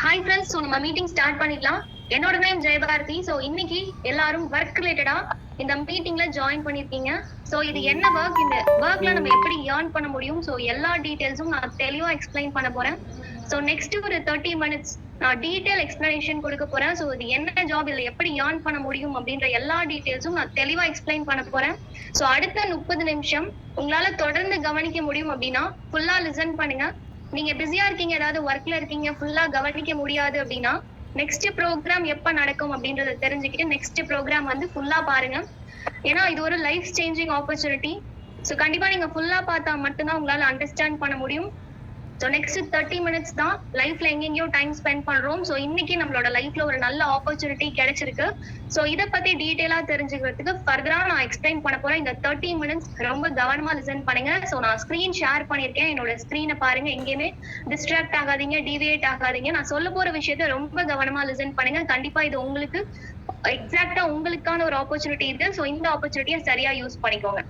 Hi friends, நம்ம meeting start பண்ணிடலாம். என்னோட நேம் ஜெயபாரதி. ஸோ இன்னைக்கு எல்லாரும் ஒர்க் ரிலேட்டடா இந்த மீட்டிங்ல ஜாயின் பண்ணிருக்கீங்க. ஸோ இது என்ன ஒர்க், இந்த ஒர்க்ல நம்ம எப்படி ஏர்ன் பண்ண முடியும், ஸோ எல்லா டீடைல்ஸும் நான் தெளிவா எக்ஸ்பிளைன் பண்ண போறேன். ஸோ நெக்ஸ்ட் ஒரு 30 மினிட்ஸ் நான் டீடைல் எக்ஸ்பிளனேஷன் கொடுக்க போறேன். ஸோ இது என்ன ஜாப், இதுல எப்படி ஏர்ன் பண்ண முடியும் அப்படின்ற எல்லா டீடைல்ஸும் நான் தெளிவா எக்ஸ்பிளைன் பண்ண போறேன். ஸோ அடுத்த 30 நிமிஷம் உங்களால தொடர்ந்து கவனிக்க முடியும் அப்படின்னா ஃபுல்லா லிசன் பண்ணுங்க. நீங்க பிஸியா இருக்கீங்க, ஏதாவது ஒர்க்ல இருக்கீங்க, ஃபுல்லா கவனிக்க முடியாது அப்படின்னா நெக்ஸ்ட் ப்ரோக்ராம் எப்ப நடக்கும் அப்படின்றத தெரிஞ்சுக்கிட்டு நெக்ஸ்ட் ப்ரோக்ராம் வந்து ஃபுல்லா பாருங்க. ஏன்னா இது ஒரு லைஃப் சேஞ்சிங் ஆப்பர்ச்சுனிட்டி. ஸோ கண்டிப்பா நீங்க ஃபுல்லா பார்த்தா மட்டும்தான் உங்களால அண்டர்ஸ்டாண்ட் பண்ண முடியும். ஸோ நெக்ஸ்ட் 30 மினிட்ஸ் தான் லைஃப்ல எங்கெங்கயோ டைம் ஸ்பெண்ட் பண்றோம். ஸோ இன்னைக்கு நம்மளோட லைஃப்ல ஒரு நல்ல ஆப்பர்ச்சுனிட்டி கிடைச்சிருக்கு. ஸோ இதை பத்தி டீட்டெயிலா தெரிஞ்சுக்கிறதுக்கு ஃபர்தரா நான் எக்ஸ்பிளைன் பண்ண போறேன். இந்த 30 மினிட்ஸ் ரொம்ப கவனமா லிசன் பண்ணுங்க. ஸோ நான் ஸ்கிரீன் ஷேர் பண்ணிருக்கேன், என்னோட ஸ்கிரீனை பாருங்க. எங்கேயுமே டிஸ்ட்ராக்ட் ஆகாதீங்க, டிவியேட் ஆகாதீங்க. நான் சொல்ல போற விஷயத்த ரொம்ப கவனமா லிசன் பண்ணுங்க. கண்டிப்பா இது உங்களுக்கு எக்ஸாக்டா உங்களுக்கான ஒரு ஆப்பர்ச்சுனிட்டி இது. ஸோ இந்த ஆப்பர்ச்சுனிட்டியை சரியா யூஸ் பண்ணிக்கோங்க.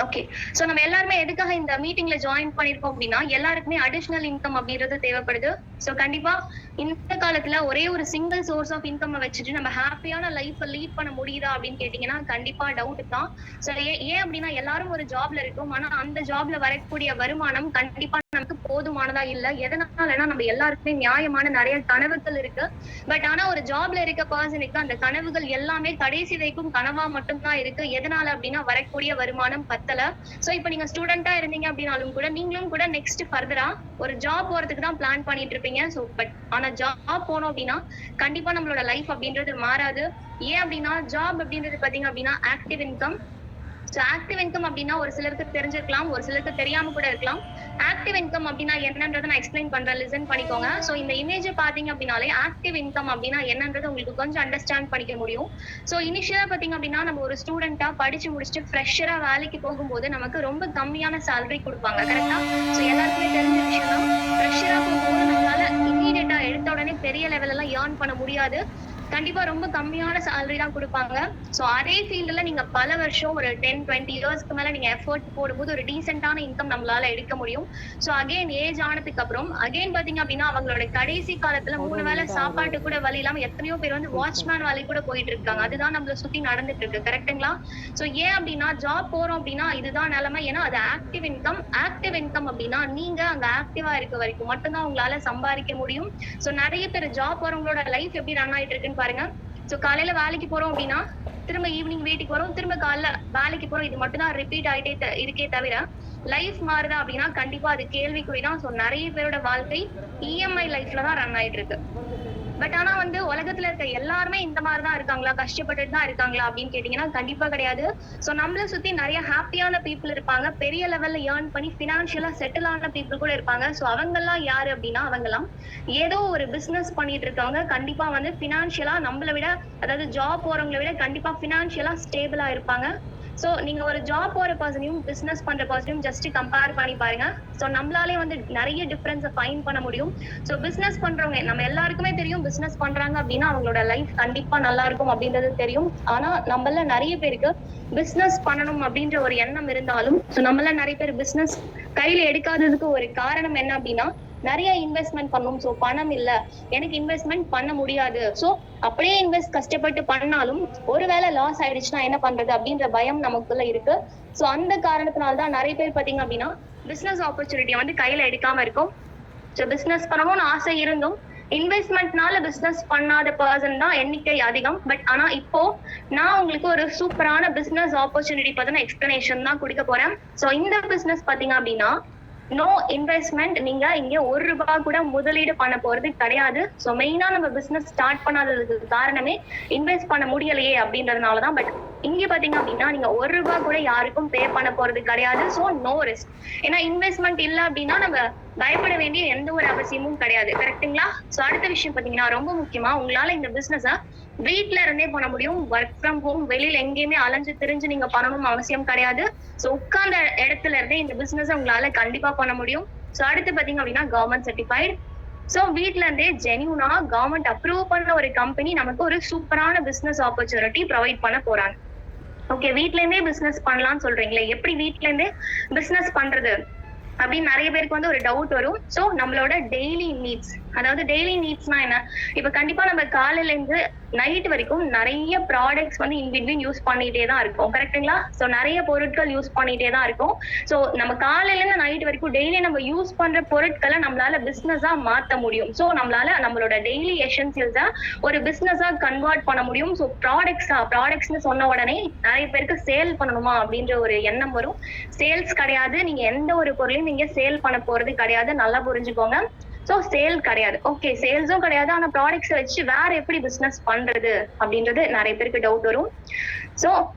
ஓகே, சோ நம்ம எல்லாருமே எதுக்காக இந்த மீட்டிங்ல ஜாயின் பண்ணிருக்கோம் அப்படின்னா எல்லாருக்குமே அடிஷனல் இன்கம் அப்படின்றது தேவைப்படுது. சோ கண்டிப்பா இந்த காலத்துல ஒரே ஒரு சிங்கிள் சோர்ஸ் ஆஃப் இன்கம் வச்சுட்டு நம்ம ஹாப்பியான லைஃப் லீட் பண்ண முடியுதா அப்படின்னு கேட்டீங்கன்னா கண்டிப்பா டவுட் தான். சோ ஏன் அப்படின்னா எல்லாரும் ஒரு ஜாப்ல இருக்கோம், ஆனா அந்த ஜாப்ல வரக்கூடிய வருமானம் கண்டிப்பா நமக்கு போதுமானதா இல்ல. எதனாலன்னா நம்ம எல்லாருக்குமே நியாயமான நிறைய கனவுகள் இருக்கு. பட் ஆனா ஒரு ஜாப்ல இருக்க பர்சனுக்கு அந்த கனவுகள் எல்லாமே கடைசி வரைக்கும் கனவா மட்டும்தான் இருக்கு. எதனால அப்படின்னா வரக்கூடிய வருமானம் பத்தல. சோ இப்ப நீங்க ஸ்டூடெண்டா இருந்தீங்க அப்படின்னாலும் கூட நீங்களும் கூட நெக்ஸ்ட் ஃபர்தரா ஒரு ஜாப் போறதுக்கு தான் பிளான் பண்ணிட்டு இருப்பீங்க. சோ பட் ஆனா ஜாப் போனோம் அப்படின்னா கண்டிப்பா நம்மளோட லைஃப் அப்படின்றது மாறாது. ஏன் அப்படின்னா ஜாப் அப்படின்றது பாத்தீங்க அப்படின்னா ஆக்டிவ் இன்கம். ஆக்டிவ் இன்கம் அப்படின்னா ஒரு சிலருக்கு தெரிஞ்சிருக்கலாம், ஒரு சிலருக்கு தெரியாம கூட இருக்கலாம். ஆக்டிவ் இன்கம் அப்படின்னா என்னன்றதை நான் எக்ஸ்பிளைன் பண்றேன், லிசன் பண்ணிக்கோங்க. சோ இந்த இமேஜ் பாத்தீங்க அப்படின்னாலே ஆக்டிவ் இன்கம் அப்படின்னா என்னன்றது உங்களுக்கு கொஞ்சம் அண்டர்ஸ்டாண்ட் பண்ணிக்க முடியும். சோ இனிஷியலா பாத்தீங்க அப்படின்னா நம்ம ஒரு ஸ்டூடெண்டா படிச்சு முடிச்சுட்டு ஃப்ரெஷரா வேலைக்கு போகும்போது நமக்கு ரொம்ப கம்மியான சேலரி கொடுப்பாங்க, கரெக்டா? சோ எல்லாருக்குமே தெரிஞ்ச விஷயம் தான். ஃப்ரெஷரா போகும்போது நம்மளால இமீடியட்டா எடுத்த உடனே பெரிய லெவல் எல்லாம் ஏர்ன் பண்ண முடியாது. கண்டிப்பா ரொம்ப கம்மியான சேலரி தான் கொடுப்பாங்க. சோ அதே ஃபீல்ட்ல நீங்க பல வருஷம் ஒரு 10-20 இயர்ஸ்க்கு மேல நீங்க எஃபர்ட் போடும்போது ஒரு டீசென்டான இன்கம் நம்மளால எடுக்க முடியும். சோ அகைன் ஏஜ் ஆனதுக்கு அப்புறம் அகைன் பாத்தீங்க அப்படின்னா அவங்களோட கடைசி காலத்துல 3 வேளை சாப்பாட்டு கூட வழி இல்லாம எத்தனையோ பேர் வந்து வாட்ச்மேன் வேலை கூட போயிட்டு இருக்காங்க. அதுதான் நம்மள சுத்தி நடந்துட்டு இருக்கு, கரெக்டுங்களா? சோ ஏன் அப்படின்னா ஜாப் போறோம் அப்படின்னா இதுதான் நிலைமை. ஏன்னா அது ஆக்டிவ் இன்கம். ஆக்டிவ் இன்கம் அப்படின்னா நீங்க அங்க ஆக்டிவா இருக்க வரைக்கும் மட்டும்தான் உங்களால சம்பாதிக்க முடியும். சோ நிறைய பேர் ஜாப் போறவங்களோட லைஃப் எப்படி ரன் ஆயிட்டு இருக்குன்னு பாருங்க. சோ காலையில வேலைக்கு போறோம் அப்படின்னா திரும்ப ஈவினிங் வீட்டுக்கு வரோம், திரும்ப காலைல வேலைக்கு போறோம். இது மட்டும் தான் ரிப்பீட் ஆயிட்டே இருக்கே தவிர லைஃப் மாறுதா அப்படின்னா கண்டிப்பா அது கேள்விக்குறிதான். சோ நிறைய பேரோட வாழ்க்கை இஎம்ஐ லைஃப்ல தான் ரன் ஆயிட்டு இருக்கு. பட் ஆனா வந்து உலகத்துல இருக்க எல்லாருமே இந்த மாதிரிதான் இருக்காங்களா, கஷ்டப்பட்டுட்டு தான் இருக்காங்களா அப்படின்னு கேட்டீங்கன்னா கண்டிப்பா கிடையாது. சோ நம்மள சுத்தி நிறைய ஹாப்பியான பீப்புள் இருப்பாங்க, பெரிய லெவல்ல ஏர்ன் பண்ணி பினான்சியலா செட்டில் ஆன பீப்புள் கூட இருப்பாங்க. சோ அவங்க எல்லாம் யாரு அப்படின்னா அவங்கெல்லாம் ஏதோ ஒரு பிசினஸ் பண்ணிட்டு இருக்கவங்க. கண்டிப்பா வந்து பினான்சியலா நம்மளை விட, அதாவது ஜாப் போறவங்களை விட கண்டிப்பா பினான்சியலா ஸ்டேபிளா இருப்பாங்க. சோ நீங்க ஒரு ஜாப் போற பர்சனையும் பிசினஸ் பண்ற பர்சனையும் ஜஸ்ட் கம்பேர் பண்ணி பாருங்க. சோ நம்மளாலே வந்து நிறைய டிஃபரன்ஸை ஃபைண்ட் பண்ண முடியும். சோ பிசினஸ் பண்றவங்க நம்ம எல்லாருக்குமே தெரியும், பிசினஸ் பண்றாங்க அப்படின்னா அவங்களோட லைஃப் கண்டிப்பா நல்லா இருக்கும் அப்படின்றது தெரியும். ஆனா நம்மள நிறைய பேருக்கு பிசினஸ் பண்ணணும் அப்படின்ற ஒரு எண்ணம் இருந்தாலும் சோ நம்மள நிறைய பேர் பிசினஸ் கையில எடுக்காததுக்கு ஒரு காரணம் என்ன அப்படின்னா நிறைய இன்வெஸ்ட்மெண்ட் பண்ணணும். சோ பணம் இல்ல, எனக்கு இன்வெஸ்ட்மெண்ட் பண்ண முடியாது. சோ அப்படியே இன்வெஸ்ட் கஷ்டப்பட்டு பண்ணாலும் ஒருவேளை லாஸ் ஆயிடுச்சுன்னா என்ன பண்றது அப்படின்ற பயம் நமக்குள்ள இருக்கு. சோ அந்த காரணத்தினால்தான் நிறைய பேர் பாத்தீங்க அப்படின்னா பிசினஸ் ஆப்பர்ச்சுனிட்டியை வந்து கையில எடுக்காம இருக்கும். சோ பிசினஸ் பண்ணணும்னு ஆசை இருந்தும் இன்வெஸ்ட்மெண்ட்னால பிசினஸ் பண்ணாத பர்சன் தான் எண்ணிக்கை அதிகம். பட் ஆனா இப்போ நான் உங்களுக்கு ஒரு சூப்பரான பிசினஸ் ஆப்பர்ச்சுனிட்டி பத்தின எக்ஸ்பிளனேஷன் தான் கொடுக்க போறேன். சோ இந்த பிசினஸ் பாத்தீங்க அப்படின்னா நோ இன்வெஸ்ட்மெண்ட். நீங்க இங்க ₹1 கூட முதலீடு பண்ண போறது கிடையாது. சோ மெயினா நம்ம பிசினஸ் ஸ்டார்ட் பண்ணாததுக்கு காரணமே இன்வெஸ்ட் பண்ண முடியலையே அப்படின்றதுனாலதான். பட் இங்க பாத்தீங்க அப்படின்னா நீங்க ₹1 கூட யாருக்கும் பே பண்ண போறது கிடையாது. So no risk. ஏன்னா இன்வெஸ்ட்மெண்ட் இல்ல அப்படின்னா நம்ம பயப்பட வேண்டிய எந்த ஒரு அவசியமும் கிடையாது, கரெக்டுங்களா? சோ அடுத்த விஷயம் பாத்தீங்கன்னா ரொம்ப முக்கியமா உங்களால இந்த பிசினஸ வீட்ல இருந்தே பண்ண முடியும். ஒர்க் ஃப்ரம் ஹோம், வெளியில எங்கேயுமே அலைஞ்சு திரிஞ்சு நீங்க பண்ணணும் அவசியம் கிடையாது. சோ உட்கார்ந்த இடத்துல இருந்தே இந்த பிசினஸ் உங்களால கண்டிப்பா பண்ண முடியும். சோ அடுத்து பாத்தீங்க அப்படின்னா கவர்மெண்ட் சர்டிஃபைடு. சோ வீட்ல இருந்தே ஜென்யூனா கவர்மெண்ட் அப்ரூவ் பண்ண ஒரு கம்பெனி நமக்கு ஒரு சூப்பரான பிசினஸ் ஆப்பர்ச்சுனிட்டி ப்ரொவைட் பண்ண போறாங்க. ஓகே, வீட்ல இருந்தே பிசினஸ் பண்ணலாம்னு சொல்றீங்களே, எப்படி வீட்ல இருந்தே பிசினஸ் பண்றது? அப்படின்னு நிறைய பேருக்கு வந்து ஒரு டவுட் வரும். சோ நம்மளோட டெய்லி நீட்ஸ், அதாவது டெய்லி நீட்ஸ்னா என்ன? இப்ப கண்டிப்பா நம்ம காலையில இருந்து நைட் வரைக்கும் நிறைய ப்ராடக்ட்ஸ் வந்து இன்பிட்வீன் யூஸ் பண்ணிட்டே தான் இருக்கும், கரெக்ட்டுங்களா? சோ நிறைய பொருட்கள் யூஸ் பண்ணிட்டே தான் இருக்கும். சோ நம்ம காலையில இருந்து நைட் வரைக்கும் டெய்லி நம்ம யூஸ் பண்ற பொருட்களை நம்மளால பிசினஸா மாத்த முடியும். சோ நம்மளால நம்மளோட டெய்லி எசென்சியல்ஸா ஒரு பிசினஸா கன்வெர்ட் பண்ண முடியும். சோ ப்ராடக்ட்ஸ்னு சொன்ன உடனே நிறைய பேருக்கு சேல் பண்ணணுமா அப்படின்ற ஒரு எண்ணம் வரும். சேல்ஸ் கிடையாது, நீங்க எந்த ஒரு பொருளையும் நீங்க சேல் பண்ண போறது கிடையாது, நல்லா புரிஞ்சுக்கோங்க. சோ சேல் கிடையாது, ஓகே, சேல்ஸும் கிடையாது. ஆனா ப்ராடக்ட்ஸ் வச்சு வேற எப்படி பிசினஸ் பண்றது அப்படின்றது நிறைய பேருக்கு டவுட் வரும். சோ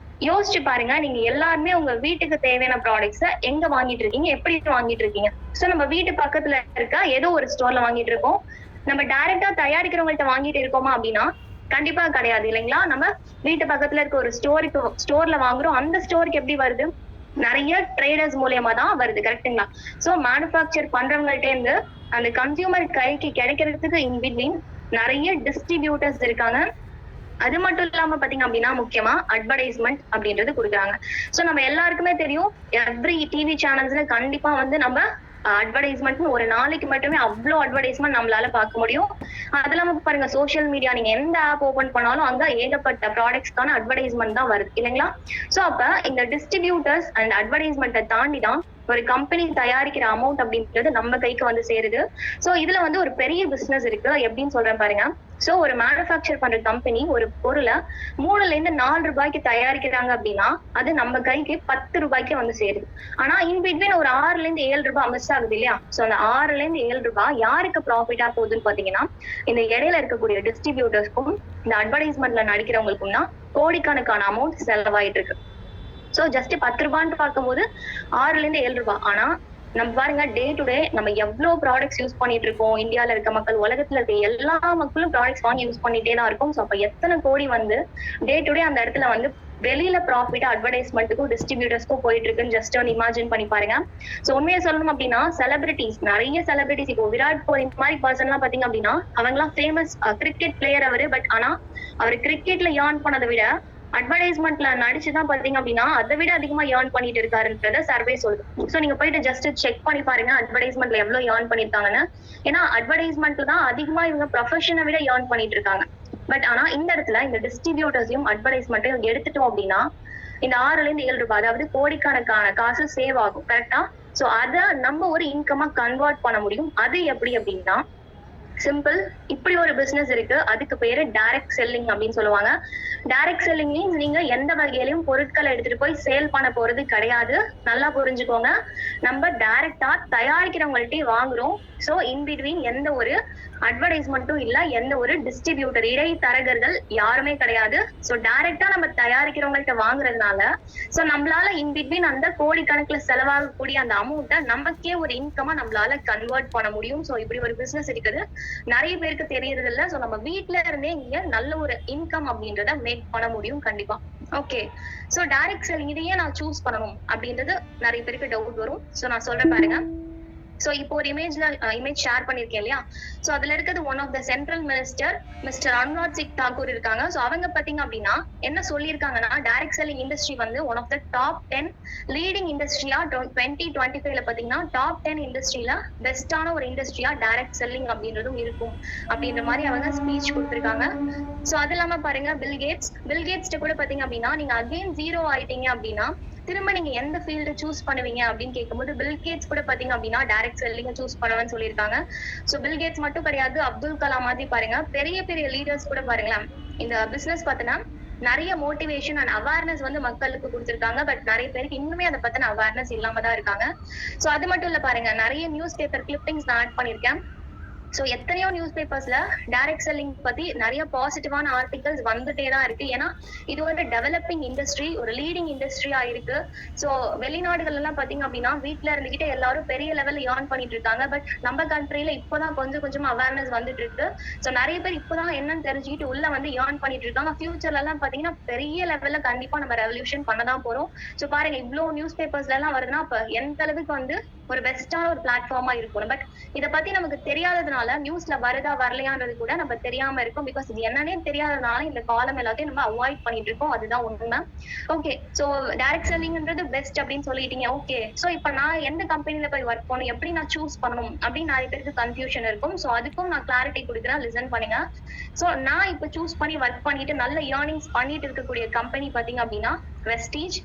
யோசிச்சு பாருங்க, நீங்க எல்லாருமே உங்க வீட்டுக்கு தேவையான ப்ராடக்ட்ஸ் எங்க வாங்கிட்டு இருக்கீங்க, எப்படி வாங்கிட்டு இருக்கீங்க? சோ நம்ம வீட்டு பக்கத்துல இருக்க ஏதோ ஒரு ஸ்டோர்ல வாங்கிட்டு இருக்கோம். நம்ம டைரக்டா தயாரிக்கிறவங்கள்ட்ட வாங்கிட்டு இருக்கோமா அப்படின்னா கண்டிப்பா கிடையாது, இல்லைங்களா? நம்ம வீட்டு பக்கத்துல இருக்க ஒரு ஸ்டோர்ல வாங்குறோம். அந்த ஸ்டோருக்கு எப்படி வருது? நிறைய ட்ரேடர்ஸ் மூலியமா தான் வருது, கரெக்ட்டுங்களா? சோ மேனுஃபேக்சர் பண்றவங்கள்ட்ட இருந்து அந்த கன்சியூமர் கைக்கு கிடைக்கிறதுக்கு இன்பிட்வீன் நிறைய டிஸ்ட்ரிபியூட்டர்ஸ் இருக்காங்க. அது மட்டும் இல்லாம பாத்தீங்க அப்படின்னா முக்கியமா அட்வர்டைஸ்மெண்ட் அப்படின்றது கொடுக்குறாங்க. சோ நம்ம எல்லாருக்குமே தெரியும், எவ்ரி டிவி சேனல்ஸ்ல கண்டிப்பா வந்து நம்ம அட்வர்டைஸ்மெண்ட் ஒரு நாளைக்கு மட்டுமே அவ்வளவு அட்வர்டைஸ்மெண்ட் நம்மளால பார்க்க முடியும். அது இல்லாம பாருங்க, சோசியல் மீடியா நீங்க எந்த ஆப் ஓபன் பண்ணாலும் அங்க ஏகப்பட்ட ப்ராடக்ட்ஸ்க்கான அட்வர்டைஸ்மெண்ட் தான் வருது, இல்லைங்களா? சோ அப்ப இந்த டிஸ்ட்ரிபியூட்டர்ஸ் அண்ட் அட்வர்டைஸ்மெண்ட்டை தாண்டி தான் ஒரு கம்பெனி தயாரிக்கிற அமௌண்ட் அப்படின்றது நம்ம கைக்கு வந்து சேருது. சோ இதுல வந்து ஒரு பெரிய பிசினஸ் இருக்கு. எப்படின்னு சொல்றேன் பாருங்க. சோ ஒரு மேனுஃபேக்சர் பண்ற கம்பெனி ஒரு பொருளை 3ல இருந்து 4 ரூபாய்க்கு தயாரிக்கிறாங்க அப்படின்னா அது நம்ம கைக்கு 10 ரூபாய்க்கு வந்து சேருது. ஆனா இன்பிட்வீன் ஒரு 6ல இருந்து 7 ரூபாய் மிஸ் ஆகுது, இல்லையா? சோ அந்த 6ல இருந்து 7 ரூபாய் யாருக்கு ப்ராஃபிட்டா போகுதுன்னு பாத்தீங்கன்னா இந்த இடையில இருக்கக்கூடிய டிஸ்ட்ரிபியூட்டர்ஸ்க்கும் இந்த அட்வர்டைஸ்மெண்ட்ல நடிக்கிறவங்களுக்கும் தான் கோடிக்கணக்கான அமௌண்ட் செலவாயிட்டு இருக்கு. சோ ஜஸ்ட் 10 ரூபான்னு பார்க்கும்போது 6ல இருந்து 7 ரூபாய். ஆனா நம்ம பாருங்க, டே டு டே நம்ம எவ்வளவு ப்ராடக்ட்ஸ் யூஸ் பண்ணிட்டு இருக்கோம். இந்தியால இருக்க மக்கள், உலகத்துல இருக்க எல்லா மக்களும் ப்ராடக்ட்ஸ் வாங்கி யூஸ் பண்ணிட்டே தான் இருக்கும். சோ அப்ப எத்தனை கோடி வந்து டே டு டே அந்த இடத்துல வந்து வெளியில ப்ராஃபிட் அட்வர்டைஸ்மெண்ட்டுக்கும் டிஸ்ட்ரிபியூட்டர்ஸ்க்கும் போயிட்டு இருக்குன்னு ஜஸ்ட் வந்து இமேஜின் பண்ணி பாருங்க. சோ உண்மையை சொல்லணும் அப்படின்னா செலிபிரிட்டிஸ், நிறைய செலிபிரிட்டிஸ், இப்போ விராட் கோலி இந்த மாதிரி பர்சன் எல்லாம் பாத்தீங்க அப்படின்னா அவங்க எல்லாம் ஃபேமஸ் கிரிக்கெட் பிளேயர் அவரு. பட் ஆனா அவர் கிரிக்கெட்ல ஏர்ன் பண்ணதை விட அட்வர்டைஸ்மெண்ட்ல நடிச்சுதான் பாத்தீங்க அப்படின்னா அதை விட அதிகமா ஏர்ன் பண்ணிட்டு இருக்காருன்றத சர்வே சொல்லுது. சோ நீங்க போயிட்டு ஜஸ்ட் செக் பண்ணி பாருங்க அட்வர்டைஸ்மெண்ட்ல எவ்வளவு ஏர்ன் பண்ணிருக்காங்கன்னு. ஏன்னா அட்வர்டைஸ்மெண்ட்ல தான் அதிகமா இவங்க ப்ரொஃபஷனை விட ஏர்ன் பண்ணிட்டு இருக்காங்க. பட் ஆனா இந்த இடத்துல இந்த டிஸ்ட்ரிபியூட்டர்ஸையும் அட்வர்டைஸ்மெண்ட்டையும் எடுத்துட்டோம் அப்படின்னா இந்த 6ல இருந்து 7 ரூபாய், அதாவது கோடிக்கணக்கான காசு சேவ் ஆகும், கரெக்டா? சோ அத நம்ம ஒரு இன்கமா கன்வெர்ட் பண்ண முடியும். அது எப்படி அப்படின்னா சிம்பிள். இப்படி ஒரு பிசினஸ் இருக்கு, அதுக்கு பேரு டைரக்ட் செல்லிங் அப்படின்னு சொல்லுவாங்க. டைரக்ட் செல்லிங் மீன்ஸ் நீங்க எந்த வகையிலையும் பொருட்களை எடுத்துட்டு போய் சேல் பண்ண போறது கிடையாது. நல்லா புரிஞ்சுக்கோங்க, நம்ம டைரக்டா தயாரிக்கிறவங்கள்ட்டே வாங்குறோம். சோ இன்பிட்வீன் எந்த ஒரு அட்வர்டைஸ்மெண்ட்டும் இல்ல, எந்த ஒரு டிஸ்ட்ரிபியூட்டர் இடைத்தரகர்கள் யாருமே கிடையாது. சோ டைரக்டா நம்ம தயாரிக்கிறவங்கள்ட்ட வாங்குறதுனால சோ நம்மளால இன்பிட்வீன் அந்த கோடிக்கணக்குல செலவாகக்கூடிய அந்த அமௌண்ட்டை நமக்கே ஒரு இன்கமா நம்மளால கன்வெர்ட் பண்ண முடியும். சோ இப்படி ஒரு பிசினஸ் இருக்குது, நிறைய பேருக்கு தெரியறது இல்ல. சோ நம்ம வீட்ல இருந்தே இங்க நல்ல ஒரு இன்கம் அப்படின்றத மேக் பண்ண முடியும் கண்டிப்பா. ஓகே, சோ டைரக்ட் செல்லிங் இதையே நான் சூஸ் பண்ணணும் அப்படின்றது நிறைய பேருக்கு டவுட் வரும். சோ நான் சொல்றேன் பாருங்க. சோ இப்போ ஒரு இமேஜ் ஷேர் பண்ணிருக்கேன் இல்லையா? சோ அதுல இருக்கிறது one of the central minister mister Anurag Singh Thakur இருக்காங்க. சோ அவங்க பாத்தீங்க அப்படின்னா என்ன சொல்லியிருக்காங்கன்னா, டைரக்ட் செல்லிங் இண்டஸ்ட்ரி வந்து one of the top 10 leading இண்டஸ்ட்ரியா 2025ல பாத்தீங்கன்னா டாப் 10 இண்டஸ்ட்ரியில பெஸ்டான ஒரு இண்டஸ்ட்ரியா டைரக்ட் செல்லிங் அப்படின்றதும் இருக்கும் அப்படின்ற மாதிரி அவங்க ஸ்பீச் கொடுத்திருக்காங்க. சோ அது இல்லாம பாருங்க, பில்கேட்ஸ் கூட பாத்தீங்க அப்படின்னா நீங்க அகைன் ஜீரோ ஆயிட்டீங்க அப்படின்னா திரும்ப நீங்க எந்த ஃபீல்டு சூஸ் பண்ணுவீங்க அப்படின்னு கேட்கும்போது பில்கேட்ஸ் கூட பாத்தீங்க அப்படின்னா டைரக்ட் செல்லிங் சூஸ் பண்ணுவேன்னு சொல்லியிருக்காங்க. சோ பில்கேட்ஸ் மட்டும் கிடையாது, அப்துல் கலாம் மாதிரி பாருங்க, பெரிய பெரிய லீடர்ஸ் கூட பாருங்களேன் இந்த பிசினஸ் பார்த்தனா நிறைய மோட்டிவேஷன் அண்ட் அவேர்னஸ் வந்து மக்களுக்கு கொடுத்திருக்காங்க. பட் நிறைய பேருக்கு இன்னுமே அதை பத்தின அவேர்னஸ் இல்லாம தான் இருக்காங்க. சோ அது மட்டும் இல்ல பாருங்க, நிறைய நியூஸ் பேப்பர் கிளிப்பிங்ஸ் நான் ஆட் பண்ணிருக்கேன். சோ எத்தனையோ நியூஸ் பேப்பர்ஸ்ல டைரக்ட் செல்லிங் பத்தி நிறைய பாசிட்டிவான ஆர்டிகல்ஸ் வந்துட்டே தான் இருக்கு. ஏன்னா இது ஒரு டெவலப்பிங் இண்டஸ்ட்ரி, ஒரு லீடிங் இண்டஸ்ட்ரியா இருக்கு. சோ வெளிநாடுகள் எல்லாம் பாத்தீங்க அப்படின்னா வீட்டுல இருந்துகிட்டே எல்லாரும் பெரிய லெவல்ல ஏர்ன் பண்ணிட்டு இருக்காங்க. பட் நம்ம கண்ட்ரில இப்பதான் கொஞ்சம் கொஞ்சமா அவேர்னஸ் வந்துட்டு இருக்கு. சோ நிறைய பேர் இப்பதான் என்னன்னு தெரிஞ்சுக்கிட்டு உள்ள வந்து ஏர்ன் பண்ணிட்டு இருக்காங்க. ஃபியூச்சர்ல எல்லாம் பாத்தீங்கன்னா பெரிய லெவல்ல கண்டிப்பா நம்ம ரெவல்யூஷன் பண்ணதான் போறோம். சோ பாருங்க, இவ்வளவு நியூஸ் பேப்பர்ஸ்ல எல்லாம் வருதுன்னா அப்ப எந்த அளவுக்கு வந்து ஒரு பெஸ்டான ஒரு பிளாட்ஃபார்மா இருக்கும். பட் இதை பத்தி நமக்கு தெரியாததுனால இருக்கிறதுனால நியூஸ்ல வருதா வரலையான்றது கூட நம்ம தெரியாம இருக்கும். பிகாஸ் இது என்னன்னே தெரியாததுனால இந்த காலம் எல்லாத்தையும் நம்ம அவாய்ட் பண்ணிட்டு இருக்கோம். அதுதான் உண்மை. ஓகே, சோ டைரக்ட் செல்லிங்ன்றது பெஸ்ட் அப்படின்னு சொல்லிட்டீங்க. ஓகே, சோ இப்ப நான் எந்த கம்பெனில போய் ஒர்க் பண்ணணும், எப்படி நான் சூஸ் பண்ணணும் அப்படின்னு நிறைய பேருக்கு கன்ஃபியூஷன் இருக்கும். சோ அதுக்கும் நான் கிளாரிட்டி கொடுக்குறேன், லிசன் பண்ணுங்க. சோ நான் இப்ப சூஸ் பண்ணி ஒர்க் பண்ணிட்டு நல்ல ஏர்னிங்ஸ் பண்ணிட்டு இருக்கக்கூடிய கம்பெனி பாத்தீங்க அப்படின்னா வெஸ்டீஜ்.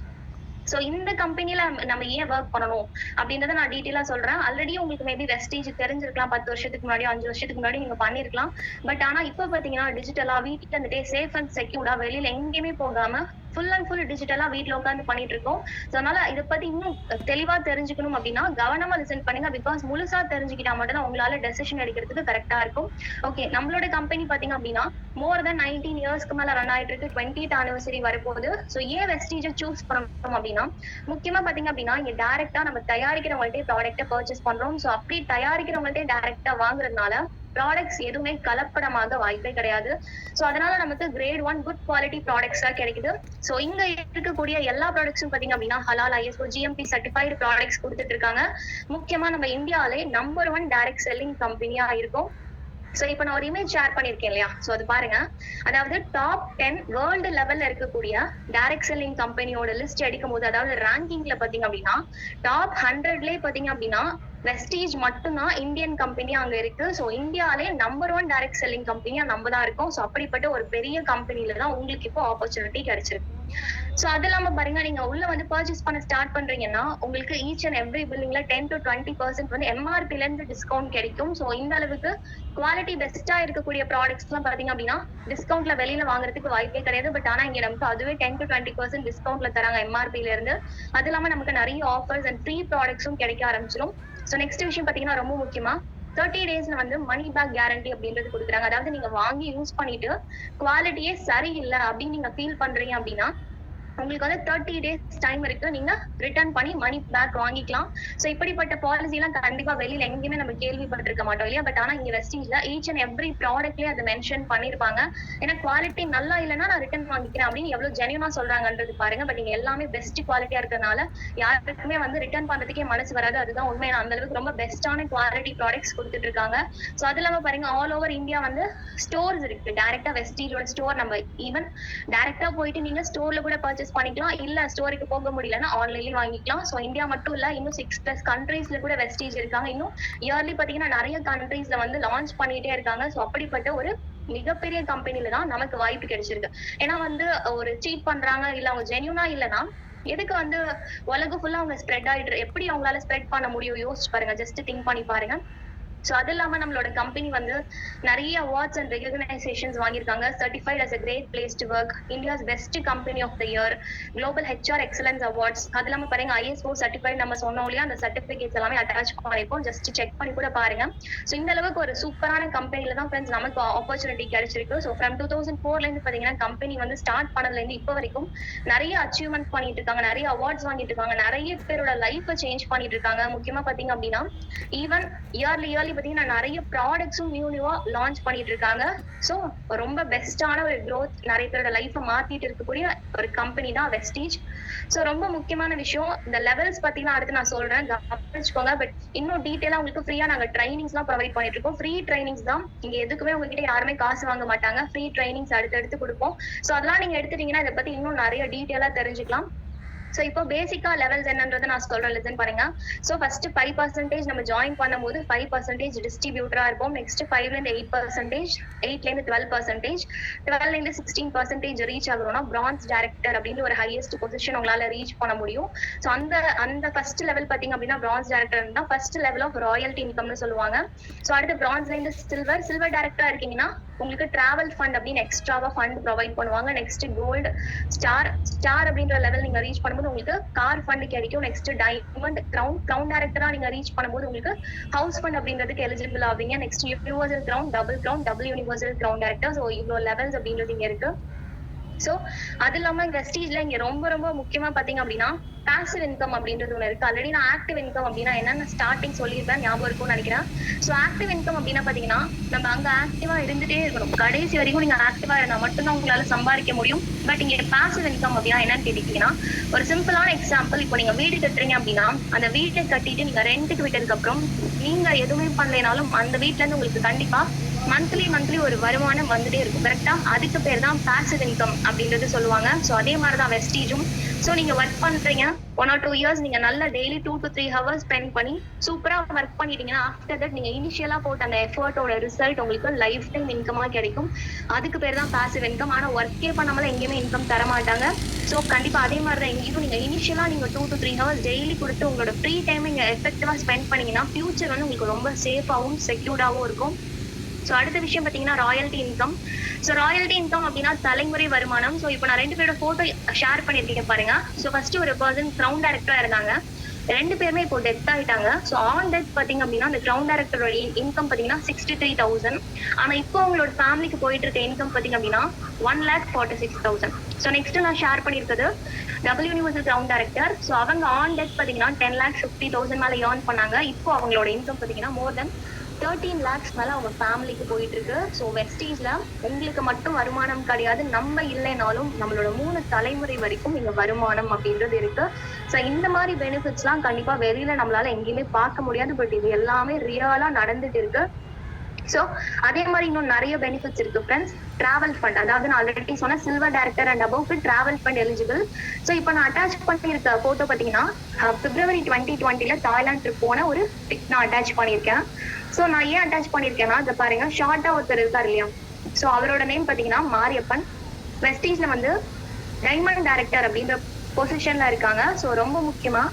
சோ இந்த கம்பெனில நம்ம ஏன் ஒர்க் பண்ணணும் அப்படின்றத நான் டீட்டெயிலா சொல்றேன். ஆல்ரெடி உங்களுக்கு மேபி வெஸ்டீஜ் தெரிஞ்சிருக்கலாம், 10 வருஷத்துக்கு முன்னாடி 5 வருஷத்துக்கு முன்னாடி நீங்க பண்ணிருக்கலாம். பட் ஆனா இப்ப பாத்தீங்கன்னா டிஜிட்டலா வீட்டுல இருந்துட்டே சேஃப் அண்ட் செக்யூர்டா வெளியில எங்கேயுமே போகாம ஃபுல் அண்ட் ஃபுல் டிஜிட்டலா வீட்டுல உட்காந்து பண்ணிட்டு இருக்கோம். சோ அதனால இதை பத்தி இன்னும் தெளிவா தெரிஞ்சுக்கணும் அப்படின்னா கவனமா லிசன் பண்ணுங்க. பிகாஸ் முழுசா தெரிஞ்சுக்கிட்டா மட்டும் தான் உங்களால டெசிஷன் எடுக்கிறதுக்கு கரெக்டா இருக்கும். ஓகே, நம்மளோட கம்பெனி பாத்தீங்க அப்படின்னா மோர் தென் 19 இயர்ஸ்க்கு மேல ரன் ஆயிட்டு இருக்கு. 20th anniversary வரப்போகுது. சோ ஏன் வெஸ்டீஜை சூஸ் பண்ணணும் அப்படின்னா முக்கியமா பாத்தீங்க அப்படின்னா இங்க டைரக்டா நம்ம தயாரிக்கிறவங்கள்ட்டே ப்ராடக்ட்டை பர்ச்சேஸ் பண்றோம். சோ அப்படி தயாரிக்கிறவங்கள்ட்டே டைரக்டா வாங்குறதுனால ப்ராடக்ட்ஸ் எதுவுமே கலப்படமாக வாய்ப்பே கிடையாது. சோ அதனால நமக்கு கிரேட் 1 குட் குவாலிட்டி ப்ராடக்ட்ஸா கிடைக்குது. சோ இங்க இருக்கக்கூடிய எல்லா ப்ராடக்ட்ஸும் பாத்தீங்க அப்படின்னா ஹலால், ISO, GMP சர்டிஃபைடு ப்ராடக்ட்ஸ் கொடுத்துட்டு இருக்காங்க. முக்கியமா நம்ம இந்தியாவிலே நம்பர் 1 டைரக்ட் செல்லிங் கம்பெனியா இருக்கும். சோ இப்ப நான் ஒரு இமேஜ் ஷேர் பண்ணிருக்கேன் இல்லையா, சோ அது பாருங்க. அதாவது டாப் 10 வேர்ல்டு லெவல்ல இருக்கக்கூடிய டைரக்ட் செல்லிங் கம்பெனியோட லிஸ்ட் எடுக்கும் போது, அதாவது ரேங்கிங்ல பாத்தீங்க அப்படின்னா டாப் 100லயே பாத்தீங்க அப்படின்னா வெஸ்டீஜ் மட்டும்தான் இந்தியன் கம்பெனியா அங்க இருக்கு. சோ இந்தியாலே நம்பர் 1 டைரக்ட் செல்லிங் கம்பெனியா நம்ம தான் இருக்கோம். சோ அப்படிப்பட்ட ஒரு பெரிய கம்பெனில தான் உங்களுக்கு இப்போ ஆப்பர்ச்சுனிட்டி கிடைச்சிருக்கு. சோ அது இல்லாம பாருங்க, நீங்க உள்ள வந்து பர்ச்சேஸ் பண்ண ஸ்டார்ட் பண்றீங்கன்னா உங்களுக்கு ஈச் அண்ட் எவ்ரி பில்லிங்ல 10 to 20% வந்து MRPல இருந்து டிஸ்கவுண்ட் கிடைக்கும். சோ இந்த அளவுக்கு குவாலிட்டி பெஸ்டா இருக்கக்கூடிய ப்ராடக்ட்ஸ் எல்லாம் பாத்தீங்க அப்படின்னா டிஸ்கவுண்ட்ல வெளியில வாங்குறதுக்கு வாய்ப்பே கிடையாது. பட் ஆனா இங்க நமக்கு அதுவே 10 to 20% டிஸ்கவுண்ட்ல தராங்க MRPல இருந்து. அது இல்லாம நமக்கு நிறைய ஆஃபர்ஸ் அண்ட் ஃப்ரீ ப்ராடக்ட்ஸும் கிடைக்க ஆரம்பிச்சிடும். சோ நெக்ஸ்ட் விஷயம் பாத்தீங்கன்னா ரொம்ப முக்கியமா 30 daysல வந்து மணி பேக் கேரண்டி அப்படின்றது கொடுக்குறாங்க. அதாவது நீங்க வாங்கி யூஸ் பண்ணிட்டு குவாலிட்டியே சரியில்லை அப்படின்னு நீங்க ஃபீல் பண்றீங்க அப்படின்னா உங்களுக்கு வந்து 30 days டைம் இருக்கு, நீங்க ரிட்டர்ன் பண்ணி மணி பேக் வாங்கிக்கலாம். சோ இப்படிப்பட்ட பாலிசி எல்லாம் கண்டிப்பா வெளியில எங்கேயுமே நம்ம கேள்விப்பட்டிருக்க மாட்டோம் இல்லையா. பட் ஆனா இங்க வெஸ்டீஜ்ல ஈச் அண்ட் எவ்ரி ப்ராடக்ட்லயே அதை மென்ஷன் பண்ணிருப்பாங்க. ஏன்னா குவாலிட்டி நல்லா இல்லைன்னா நான் ரிட்டர்ன் வாங்கிக்கிறேன் அப்படின்னு எவ்வளவு ஜென்யூனா சொல்றாங்கன்றது பாருங்க. பட் இங்க எல்லாமே பெஸ்ட் குவாலிட்டியா இருக்கிறதுனால யாருக்குமே வந்து ரிட்டர்ன் பண்றதுக்கே மனசு வராது. அதுதான் உண்மை. அந்த அளவுக்கு ரொம்ப பெஸ்டான குவாலிட்டி ப்ராடக்ட்ஸ் கொடுத்துட்டு இருக்காங்க. சோ அது இல்லாம பாருங்க, ஆல் ஓவர் இந்தியா வந்து ஸ்டோர்ஸ் இருக்கு. டைரக்டா வெஸ்டீஜோட ஸ்டோர் நம்ம ஈவன் டைரக்டா போயிட்டு நீங்க ஸ்டோர்ல கூட பர்ச்சேஸ் பண்ணிக்கலாம். இல்ல ஸ்டோருக்கு போக முடியலன்னா ஆன்லைன்லயும் வாங்கிக்கலாம். சோ இந்தியா மட்டும் இல்ல, இன்னும் 6+ கண்ட்ரீஸ்ல கூட வெஸ்டீஜ் இருக்காங்க. இன்னும் இயர்லி பாத்தீங்கன்னா நிறைய கண்ட்ரீஸ்ல வந்து லான்ச் பண்ணிட்டே இருக்காங்க. சோ அப்படிப்பட்ட ஒரு மிகப்பெரிய கம்பெனில தான் நமக்கு வாய்ப்பு கிடைச்சிருக்கு. ஏன்னா வந்து ஒரு சீட் பண்றாங்க இல்ல அவங்க ஜென்யூனா இல்லைன்னா எதுக்கு வந்து உலகம் ஃபுல்லா அவங்க ஸ்ப்ரெட் ஆயிட்டு எப்படி அவங்களால ஸ்ப்ரெட் பண்ண முடியும் யோசிச்சு பாருங்க, ஜஸ்ட் திங்க் பண்ணி பாருங்க. சோ அது இல்லாம நம்மளோட கம்பெனி வந்து நிறைய அவார்ட்ஸ் அண்ட் ரெகக்னைசேஷன்ஸ் வாங்கியிருக்காங்க. Certified as a great place to work, India's best company of the year, global HR excellence awards. அது இல்லாம பாருங்க ISO சர்டிஃபைட் நம்ம சொன்னோம் இல்லையா, அந்த சர்டிபிகேட்ஸ் எல்லாமே அட்டாச் பண்ணிருப்போம். ஜஸ்ட் செக் பண்ணி கூட பாருங்க. சோ இந்த அளவுக்கு ஒரு சூப்பரான கம்பெனில தான் ஃப்ரெண்ட்ஸ் நமக்கு ஆப்பர்ச்சுனிட்டி கிடைச்சிருக்கு. சோ ஃப்ரம் 2004ல இருந்து பாத்தீங்கன்னா கம்பெனி வந்து ஸ்டார்ட் பண்ணதுல இருந்து இப்போ வரைக்கும் நிறைய அச்சீவ்மெண்ட் பண்ணிட்டு இருக்காங்க, நிறைய அவார்ட்ஸ் வாங்கிட்டு இருக்காங்க, நிறைய பேரோட லைஃபை சேஞ்ச் பண்ணிட்டு இருக்காங்க. முக்கியமா பாத்தீங்க அப்படின்னா ஈவன் இயர்லி பாத்தீங்கன்னா நிறைய ப்ராடக்ட்ஸும் நியூவா லான்ச் பண்ணிட்டு இருக்காங்க. சோ ரொம்ப பெஸ்டான ஒரு growth, நிறைய பேரோட லைஃபை மாத்திட்டு இருக்கக்கூடிய ஒரு கம்பெனி தான் வெஸ்டீஜ். சோ ரொம்ப முக்கியமான விஷயம் இந்த லெவல்ஸ் பாத்தீங்கன்னா அடுத்து நான் சொல்றேன், கவனிச்சுக்கோங்க. பட் இன்னும் டீட்டெயிலா உங்களுக்கு ஃப்ரீயா நாங்க ட்ரைனிங்ஸ் எல்லாம் ப்ரொவைட் பண்ணிட்டு இருக்கோம். ஃப்ரீ ட்ரைனிங்ஸ் தான், இங்க எதுக்குமே உங்ககிட்ட யாருமே காசு வாங்க மாட்டாங்க. ஃப்ரீ ட்ரைனிங்ஸ் அடுத்து கொடுப்போம். சோ அதெல்லாம் நீங்க எடுத்துட்டீங்கன்னா இதை பத்தி இன்னும் நிறைய டீட்டெயிலா தெரிஞ்சுக்கலாம். சோ இப்போ பேசிக்கா லெவல்ஸ் என்னன்றதை நான் சொல்றேன், லிசன் பண்ணுங்க. சோ ஃபர்ஸ்ட் 5% நம்ம ஜாயின் பண்ணும்போது 5% டிஸ்ட்ரிபியூட்டரா இருப்போம். நெக்ஸ்ட் 5ல இருந்து 8%, 8ல இருந்து 12%, 12ல இருந்து 16% ரீச் ஆகுறோம்னா பிரான்ஸ் டைரக்டர் அப்படின்னு ஒரு ஹையஸ்ட் பொசிஷன் உங்களால ரீச் பண்ண முடியும். சோ அந்த ஃபர்ஸ்ட் லெவல் பாத்தீங்க அப்படின்னா பிரான்ஸ் டைரக்டர் தான் ஃபர்ஸ்ட் லெவல் ஆஃப் ராயல்டி இன்கம்னு சொல்லுவாங்க. சோ அடுத்து பிரான்ஸ்ல இருந்து சில்வர் டைரக்டரா இருக்கீங்கன்னா உங்களுக்கு டிராவல் ஃபண்ட் அப்படின்னு எக்ஸ்ட்ராவா ஃபண்ட் ப்ரொவைட் பண்ணுவாங்க. நெக்ஸ்ட் கோல்டு, ஸ்டார் அப்படின்ற லெவல் நீங்க ரீச் பண்ணும்போது உங்களுக்கு கார் ஃபண்ட் கிடைக்கும். நெக்ஸ்ட் டைமண்ட், கிரவுன் டைரக்டரா நீங்க ரீச் பண்ணும்போது உங்களுக்கு ஹவுஸ் ஃபண்ட் அப்படின்றதுக்கு எலிஜிபிள் ஆவீங்க. Next universal crown, double universal crown director. So இவ்வளோ லெவல்ஸ் அப்படின்றது இங்க இருக்கு. சோ அது இல்லாம வெஸ்டீஜ்ல இங்க ரொம்ப ரொம்ப முக்கியமா பாத்தீங்க அப்படின்னா பாசிவ் இன்கம் அப்படின்றது ஒண்ணு இருக்கு. ஆல்ரெடி நான் ஆக்டிவ் இன்கம் அப்படின்னா என்னன்னு ஸ்டார்டிங் சொல்லியிருப்பேன், ஞாபகம் இருக்கும்னு நினைக்கிறேன். சோ ஆக்டிவ் இன்கம் அப்படின்னா பாத்தீங்கன்னா நம்ம அங்க ஆக்டிவா இருந்துட்டே இருக்கணும். கடைசி வரைக்கும் நீங்க ஆக்டிவா இருந்தா மட்டும்தான் உங்களால சம்பாதிக்க முடியும். பட் இங்க பாசிவ் இன்கம் அப்படின்னா என்னன்னு கேட்டீங்கன்னா, ஒரு சிம்பிளான எக்ஸாம்பிள், இப்போ நீங்க வீடு கட்டுறீங்க அப்படின்னா அந்த வீட்டை கட்டிட்டு நீங்க ரெண்டுக்கு விட்டதுக்கு அப்புறம் நீங்க எதுவுமே பண்ணலைனாலும் அந்த வீட்டுல இருந்து உங்களுக்கு கண்டிப்பா மந்த்லி ஒரு வருமானம் வந்துட்டே இருக்கும். கரெக்டா? அதுக்கு பேர் தான் பாசிவ் இன்கம் அப்படின்றது சொல்லுவாங்க. சோ அதே மாதிரிதான் வெஸ்டீஜும். சோ நீங்க ஒர்க் பண்றீங்க 1 or 2 years, நீங்க நல்ல டெய்லி 2 to 3 hours ஸ்பெண்ட் பண்ணி சூப்பரா ஒர்க் பண்ணிட்டீங்கன்னா ஆஃப்டர் தட் நீங்க இனிஷியலா போட்ட அந்த எஃபர்ட்டோட ரிசல்ட் உங்களுக்கு லைஃப் டைம் இன்கமா கிடைக்கும். அதுக்கு பேர் தான் பாசிவ் இன்கம். ஆனா ஒர்க்கே பண்ணாமல எங்கேயுமே இன்கம் தர மாட்டாங்க. சோ கண்டிப்பா அதே மாதிரி தான் இங்கேயும் நீங்க இனிஷியலா நீங்க 2 to 3 hours டெய்லி கொடுத்து உங்களோட ஃப்ரீ டைம் நீங்க எஃபெக்டிவா ஸ்பெண்ட் பண்ணீங்கன்னா ஃபியூச்சர் வந்து உங்களுக்கு ரொம்ப சேஃபாவும் செக்யூர்டாவும் இருக்கும். சோ அடுத்த விஷயம் பாத்தீங்கன்னா royalty income. So royalty income அப்படின்னா தலைமுறை வருமானம். சோ இப்போ நான் 2 பேரோட போட்டோ ஷேர் பண்ணிருக்கீங்க பாருங்க. சோ ஃபர்ஸ்ட் ஒரு பர்சன் கிரவுன் டைரக்டரா இருந்தாங்க, 2 பேருமே இப்போ டெத் ஆயிட்டாங்க. சோ ஆன் டெத் பாத்தீங்க அப்படின்னா அந்த கிரவுன் டைரக்டரோட இன்கம் பாத்தீங்கன்னா 63,000. ஆனா இப்போ அவங்களோட ஃபேமிலிக்கு போயிட்டு இருக்க இன்கம் பாத்தீங்க அப்படின்னா 1,46,000. சோ நெக்ஸ்ட் நான் ஷேர் பண்ணிருக்கிறது double universal crown director. So அவங்க ஆன் டெத் பாத்தீங்கன்னா 10,50,000 மேல ஏர்ன் பண்ணாங்க. இப்போ அவங்களோட இன்கம் பாத்தீங்கன்னா மோர் தென் 13 lakhs மேல அவங்க ஃபேமிலிக்கு போயிட்டு இருக்கு. ஸோ வெஸ்டீஜ்ல உங்களுக்கு மட்டும் வருமானம் கிடையாது, நம்ம இல்லைனாலும் நம்மளோட 3 தலைமுறை வரைக்கும் இங்க வருமானம் அப்படின்றது இருக்கு. ஸோ இந்த மாதிரி பெனிஃபிட்ஸ் எல்லாம் கண்டிப்பா வெளியில நம்மளால எங்கேயுமே பார்க்க முடியாது. பட் இது எல்லாமே ரியலா நடந்துட்டு இருக்கு. சோ அதே மாதிரி இன்னும் நிறைய பெனிஃபிட்ஸ் இருக்கு ஃப்ரெண்ட்ஸ். டிராவல் ஃபண்ட், அதாவது நான் ஆல்ரெடி சொன்ன silver director and above travel fund eligible. So இப்போ நான் அட்டாச் பண்ணிருக்க போட்டோ பாத்தீங்கன்னா February 2020 தாய்லாந்து ட்ரிப் போன ஒரு பிக் நான் அட்டாச் பண்ணிருக்கேன். சோ நான் ஏன் அட்டாச் பண்ணிருக்கேன்னா இதை பாருங்க, ஷார்ட்டா ஒருத்தர் இருக்காரு இல்லையா, சோ அவரோட நேம் பாத்தீங்கன்னா மாரியப்பன். வெஸ்டீஜ்ல வந்து டைமண்ட் டைரக்டர் அப்படின்ற பொசிஷன்ல இருக்காங்க. சோ ரொம்ப முக்கியமா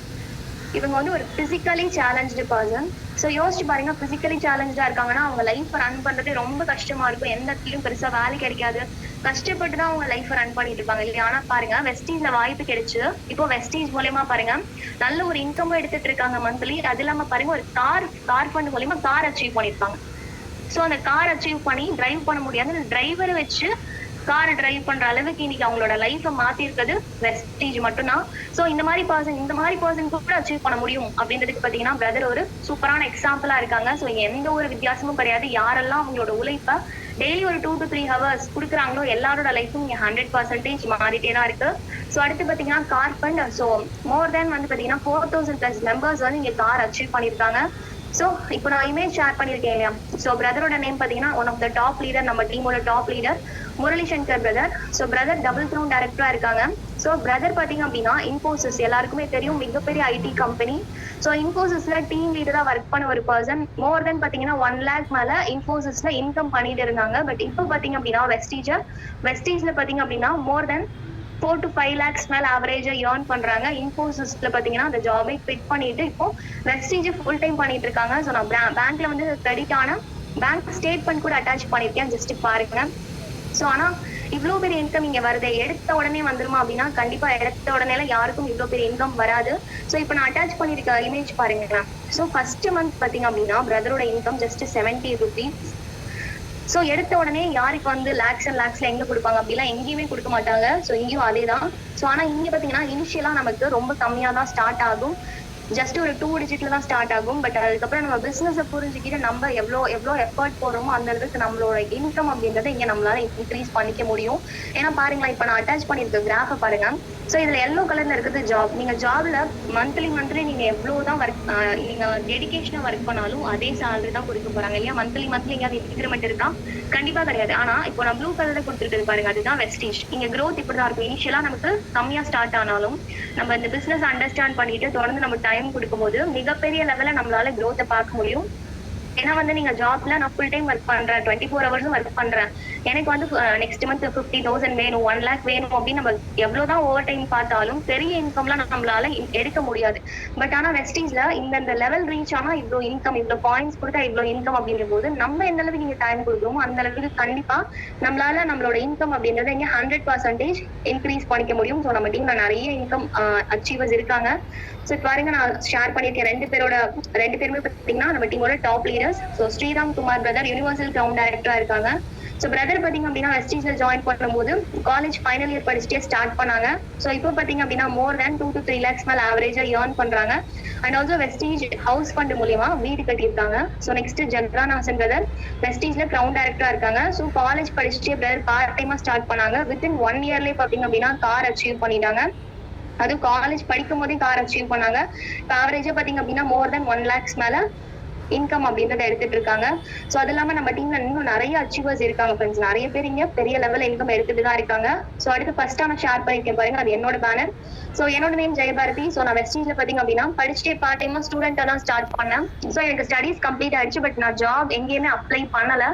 இவங்க வந்து ஒரு பிசிக்கலி சேலஞ்சு பர்சன். ஸோ யோசிச்சு பாருங்க, பிசிக்கலி சேலஞ்சா இருக்காங்கன்னா அவங்க லைஃப் ரன் பண்றது ரொம்ப கஷ்டமா இருக்கும். எந்த இடத்துலயும் பெருசா வேலை கிடைக்காது, கஷ்டப்பட்டு தான் அவங்க லைஃப் ரன் பண்ணிட்டு இருப்பாங்க இல்லையா. ஆனா பாருங்க வெஸ்டீஜ்ல வாய்ப்பு கிடைச்சு இப்போ வெஸ்டீஜ் மூலயமா பாருங்க நல்ல ஒரு இன்கம் எடுத்துட்டு இருக்காங்க மந்த்லி. அது இல்லாம பாருங்க ஒரு கார் ஃபண்ட் மூலயமா கார் அச்சீவ் பண்ணிருப்பாங்க. ஸோ அந்த கார் அச்சீவ் பண்ணி டிரைவ் பண்ண முடியாது, டிரைவரை வச்சு கார் டிரைவ் பண்ற அளவுக்கு இன்னைக்கு அவங்களோட லைஃபை மாத்தி இருக்கிறது வெஸ்டீஜ் மட்டும்தான். சோ இந்த மாதிரி பர்சன் கூட அச்சீவ் பண்ண முடியும் அப்படின்றதுக்கு பாத்தீங்கன்னா பிரதர் ஒரு சூப்பரான எக்ஸாம்பிளா இருக்காங்க. சோ எந்த ஒரு வித்தியாசமும் கிடையாது. யாரெல்லாம் அவங்களோட உழைப்ப டெய்லி ஒரு 2 to 3 hours குடுக்குறாங்களோ எல்லாரோட லைஃபும் இங்க 100% மாறிட்டே தான் இருக்கு. சோ அடுத்து பாத்தீங்கன்னா கார் ஃபண்ட். சோ மோர் தென் வந்து பாத்தீங்கன்னா 4,000+ மெம்பர்ஸ் வந்து இங்க கார் அச்சீவ் பண்ணிருக்காங்க. சோ இப்போ நான் இமேஜ் ஷேர் பண்ணிருக்கேன் இல்லையா. சோ பிரதரோட நேம் பாத்தீங்கன்னா one of the top leader, நம்ம டீமோட top leader Murali Shankar brother. So brother double crown டைரக்டரா இருக்காங்க. சோ பிரதர் பாத்தீங்க அப்படின்னா இன்போசிஸ் எல்லாருக்குமே தெரியும், மிகப்பெரிய ஐடி கம்பெனி. சோ இன்போசிஸ்ல டீம் லீடரா ஒர்க் பண்ண ஒரு பர்சன். மோர் தென் பாத்தீங்கன்னா 1 lakh மேல இன்போசிஸ்ல இன்கம் பண்ணிட்டு இருந்தாங்க. பட் இப்போ பாத்தீங்க அப்படின்னா வெஸ்டீஜ்ல பாத்தீங்க அப்படின்னா மோர் தென் 4 to 5 lakhs மேல ஆவரேஜா ஏர்ன் பண்றாங்க. இன்போசிஸ்ல பாத்தீங்கன்னா அந்த ஜாபை குவிட் பண்ணிட்டு இப்போ வெஸ்டீஜ் ஃபுல் டைம் பண்ணிட்டு இருக்காங்க. சோ நான் பேங்க்ல வந்து கிரெடிட் ஆன பேங்க் ஸ்டேட்மெண்ட் கூட அட்டாச் பண்ணிருக்கேன், ஜஸ்ட் பாருங்க. சோ ஆனா இவ்வளவு பெரிய இன்கம் இங்க வருது, எடுத்த உடனே வந்துருமா அப்படின்னா கண்டிப்பா எடுத்த உடனே யாருக்கும் இவ்வளவு பெரிய இன்கம் வராது. சோ இப்போ நான் அட்டாச் பண்ணிருக்க இமேஜ் பாருங்க. சோ ஃபர்ஸ்ட் மந்த் பாத்தீங்க அப்படின்னா பிரதரோட இன்கம் ஜஸ்ட் 70 rupees. சோ எடுத்த உடனே யாருக்கு வந்து லேக்ஸ் அண்ட் லேக்ஸ்ல எங்க கொடுப்பாங்க அப்படிலாம் எங்கேயுமே கொடுக்க மாட்டாங்க. சோ இங்கேயும் அதே தான். சோ ஆனா இங்க பாத்தீங்கன்னா இனிஷியலா நமக்கு ரொம்ப கம்மியா தான் ஸ்டார்ட் ஆகும், ஜஸ்ட் ஒரு 2 digitல தான் ஸ்டார்ட் ஆகும். பட் அதுக்கப்புறம் நம்ம பிசினஸை புரிஞ்சுக்கிட்டு நம்ம எவ்வளோ எஃபர்ட் போடுறோமோ அந்த அளவுக்கு நம்மளோட இன்கம் அப்படின்றத இங்க நம்மளால இன்க்ரீஸ் பண்ணிக்க முடியும். ஏன்னா பாருங்களா, இப்ப நான் அட்டாச் பண்ணிருக்க கிராஃபை பாருங்க. சோ இதுல எல்லோ கலர்ல இருக்குது ஜாப். நீங்க ஜாப்ல மந்த்லி நீங்க எவ்வளவுதான் நீங்க டெடிகேஷனா ஒர்க் பண்ணாலும் அதே சேலரி தான் கொடுக்க போறாங்க இல்லையா. மந்த்லி எங்கேயாவது இன்க்ரிமெண்ட் இருக்கா? கண்டிப்பா கிடையாது. ஆனா இப்போ நான் ப்ளூ கலர்ல கொடுத்துட்டு பாருங்க, அதுதான் வெஸ்டீஜ். இங்க growth இப்படிதான் இருக்கும். இனிஷியலா நமக்கு கம்மியா ஸ்டார்ட் ஆனாலும் நம்ம இந்த பிசினஸ் அண்டர்ஸ்டாண்ட் பண்ணிட்டு தொடர்ந்து நம்ம டைம் கொடுக்கும்போது மிகப்பெரிய லெவல்ல நம்மளால growth பார்க்க முடியும். ஏன்னா வந்து நீங்க ஜாப்ல நான் ஃபுல் டைம் ஒர்க் பண்றேன், 24 hours ஒர்க் பண்றேன், எனக்கு வந்து நெக்ஸ்ட் மந்த் 50,000 வேணும், 1 lakh வேணும் அப்படின்னு நம்ம எவ்வளவுதான் ஓவர் டைம் பார்த்தாலும் பெரிய இன்கம்லாம் நம்மளால எடுக்க முடியாது. பட் ஆனா வெஸ்டீஜ்ல இந்த லெவல் ரீச் ஆனா இவ்வளவு இன்கம், இவ்வளவு பாயிண்ட்ஸ் கொடுத்தா இவ்வளவு இன்கம் அப்படின்ற போது நம்ம எந்த அளவுக்கு நீங்க டைம் கொடுக்குறோமோ அந்த அளவுக்கு கண்டிப்பா நம்மளால நம்மளோட இன்கம் அப்படின்றத இங்க 100% இன்க்ரீஸ் பண்ணிக்க முடியும். ஸோ நம்ம டீம்ல நிறைய இன்கம் அச்சீவர்ஸ் இருக்காங்க. சோ பாருங்க, நான் ஷேர் பண்ணிருக்கேன் ரெண்டு பேருமே பாத்தீங்கன்னா நம்ம டீமோட top leaders. So Sriram Kumar brother universal crown டைரக்டரா இருக்காங்க. ஸோ பிரதர் பாத்தீங்க அப்படின்னா வெஸ்டீஜ்ல ஜாயின் பண்ணும்போது காலேஜ் ஃபைனல் இயர் படிச்சுட்டே ஸ்டார்ட் பண்ணாங்க. ஸோ இப்போ பாத்தீங்க அப்படின்னா மோர் தேன் 2 to 3 lakhs மேல ஆவரேஜா ஏர்ன் பண்றாங்க. And also Vestige house fund மூலியமா வீடு கட்டியிருக்காங்க. ஸோ நெக்ஸ்ட் ஜென்ரான் ஹாசன் பிரதர் வெஸ்டீஜ்ல கிரவுண்ட் டைரக்டரா இருக்காங்க. ஸோ காலேஜ் படிச்சுட்டே பிரதர் பார்ட் டைமா ஸ்டார்ட் பண்ணாங்க. வித்தின் 1 yearலயே பாத்தீங்க அப்படின்னா கார் அச்சீவ் பண்ணிட்டாங்க. அதுவும் காலேஜ் படிக்கும் போதே கார் அச்சீவ் பண்ணாங்க. ஆவரேஜா பாத்தீங்க அப்படின்னா மோர் தென் 1 lakhs மேல இன்கம் அப்படின்றத எடுத்துட்டு இருக்காங்க. சோ அது இல்லாம நம்ம டீம்ல இன்னும் நிறைய அச்சீவர்ஸ் இருக்காங்க ஃப்ரெண்ட்ஸ். நிறைய பேர் இங்க பெரிய லெவல் இன்கம் எடுத்துட்டு தான் இருக்காங்க. சோ அடுத்து ஃபர்ஸ்டா நான் ஷேர் பண்ணிருக்கேன் பாருங்க, அது என்னோட பேனர். சோ என்னோட நேம் ஜெயபாரதி. சோ நான் வெஸ்டீஜ்ல பாத்தீங்க அப்படின்னா படிச்சுட்டே பார்ட் டைமா ஸ்டூடெண்டா தான் ஸ்டார்ட் பண்ணேன். சோ எனக்கு ஸ்டடீஸ் கம்ப்ளீட் ஆயிடுச்சு. பட் நான் ஜாப் எங்கேயுமே அப்ளை பண்ணல.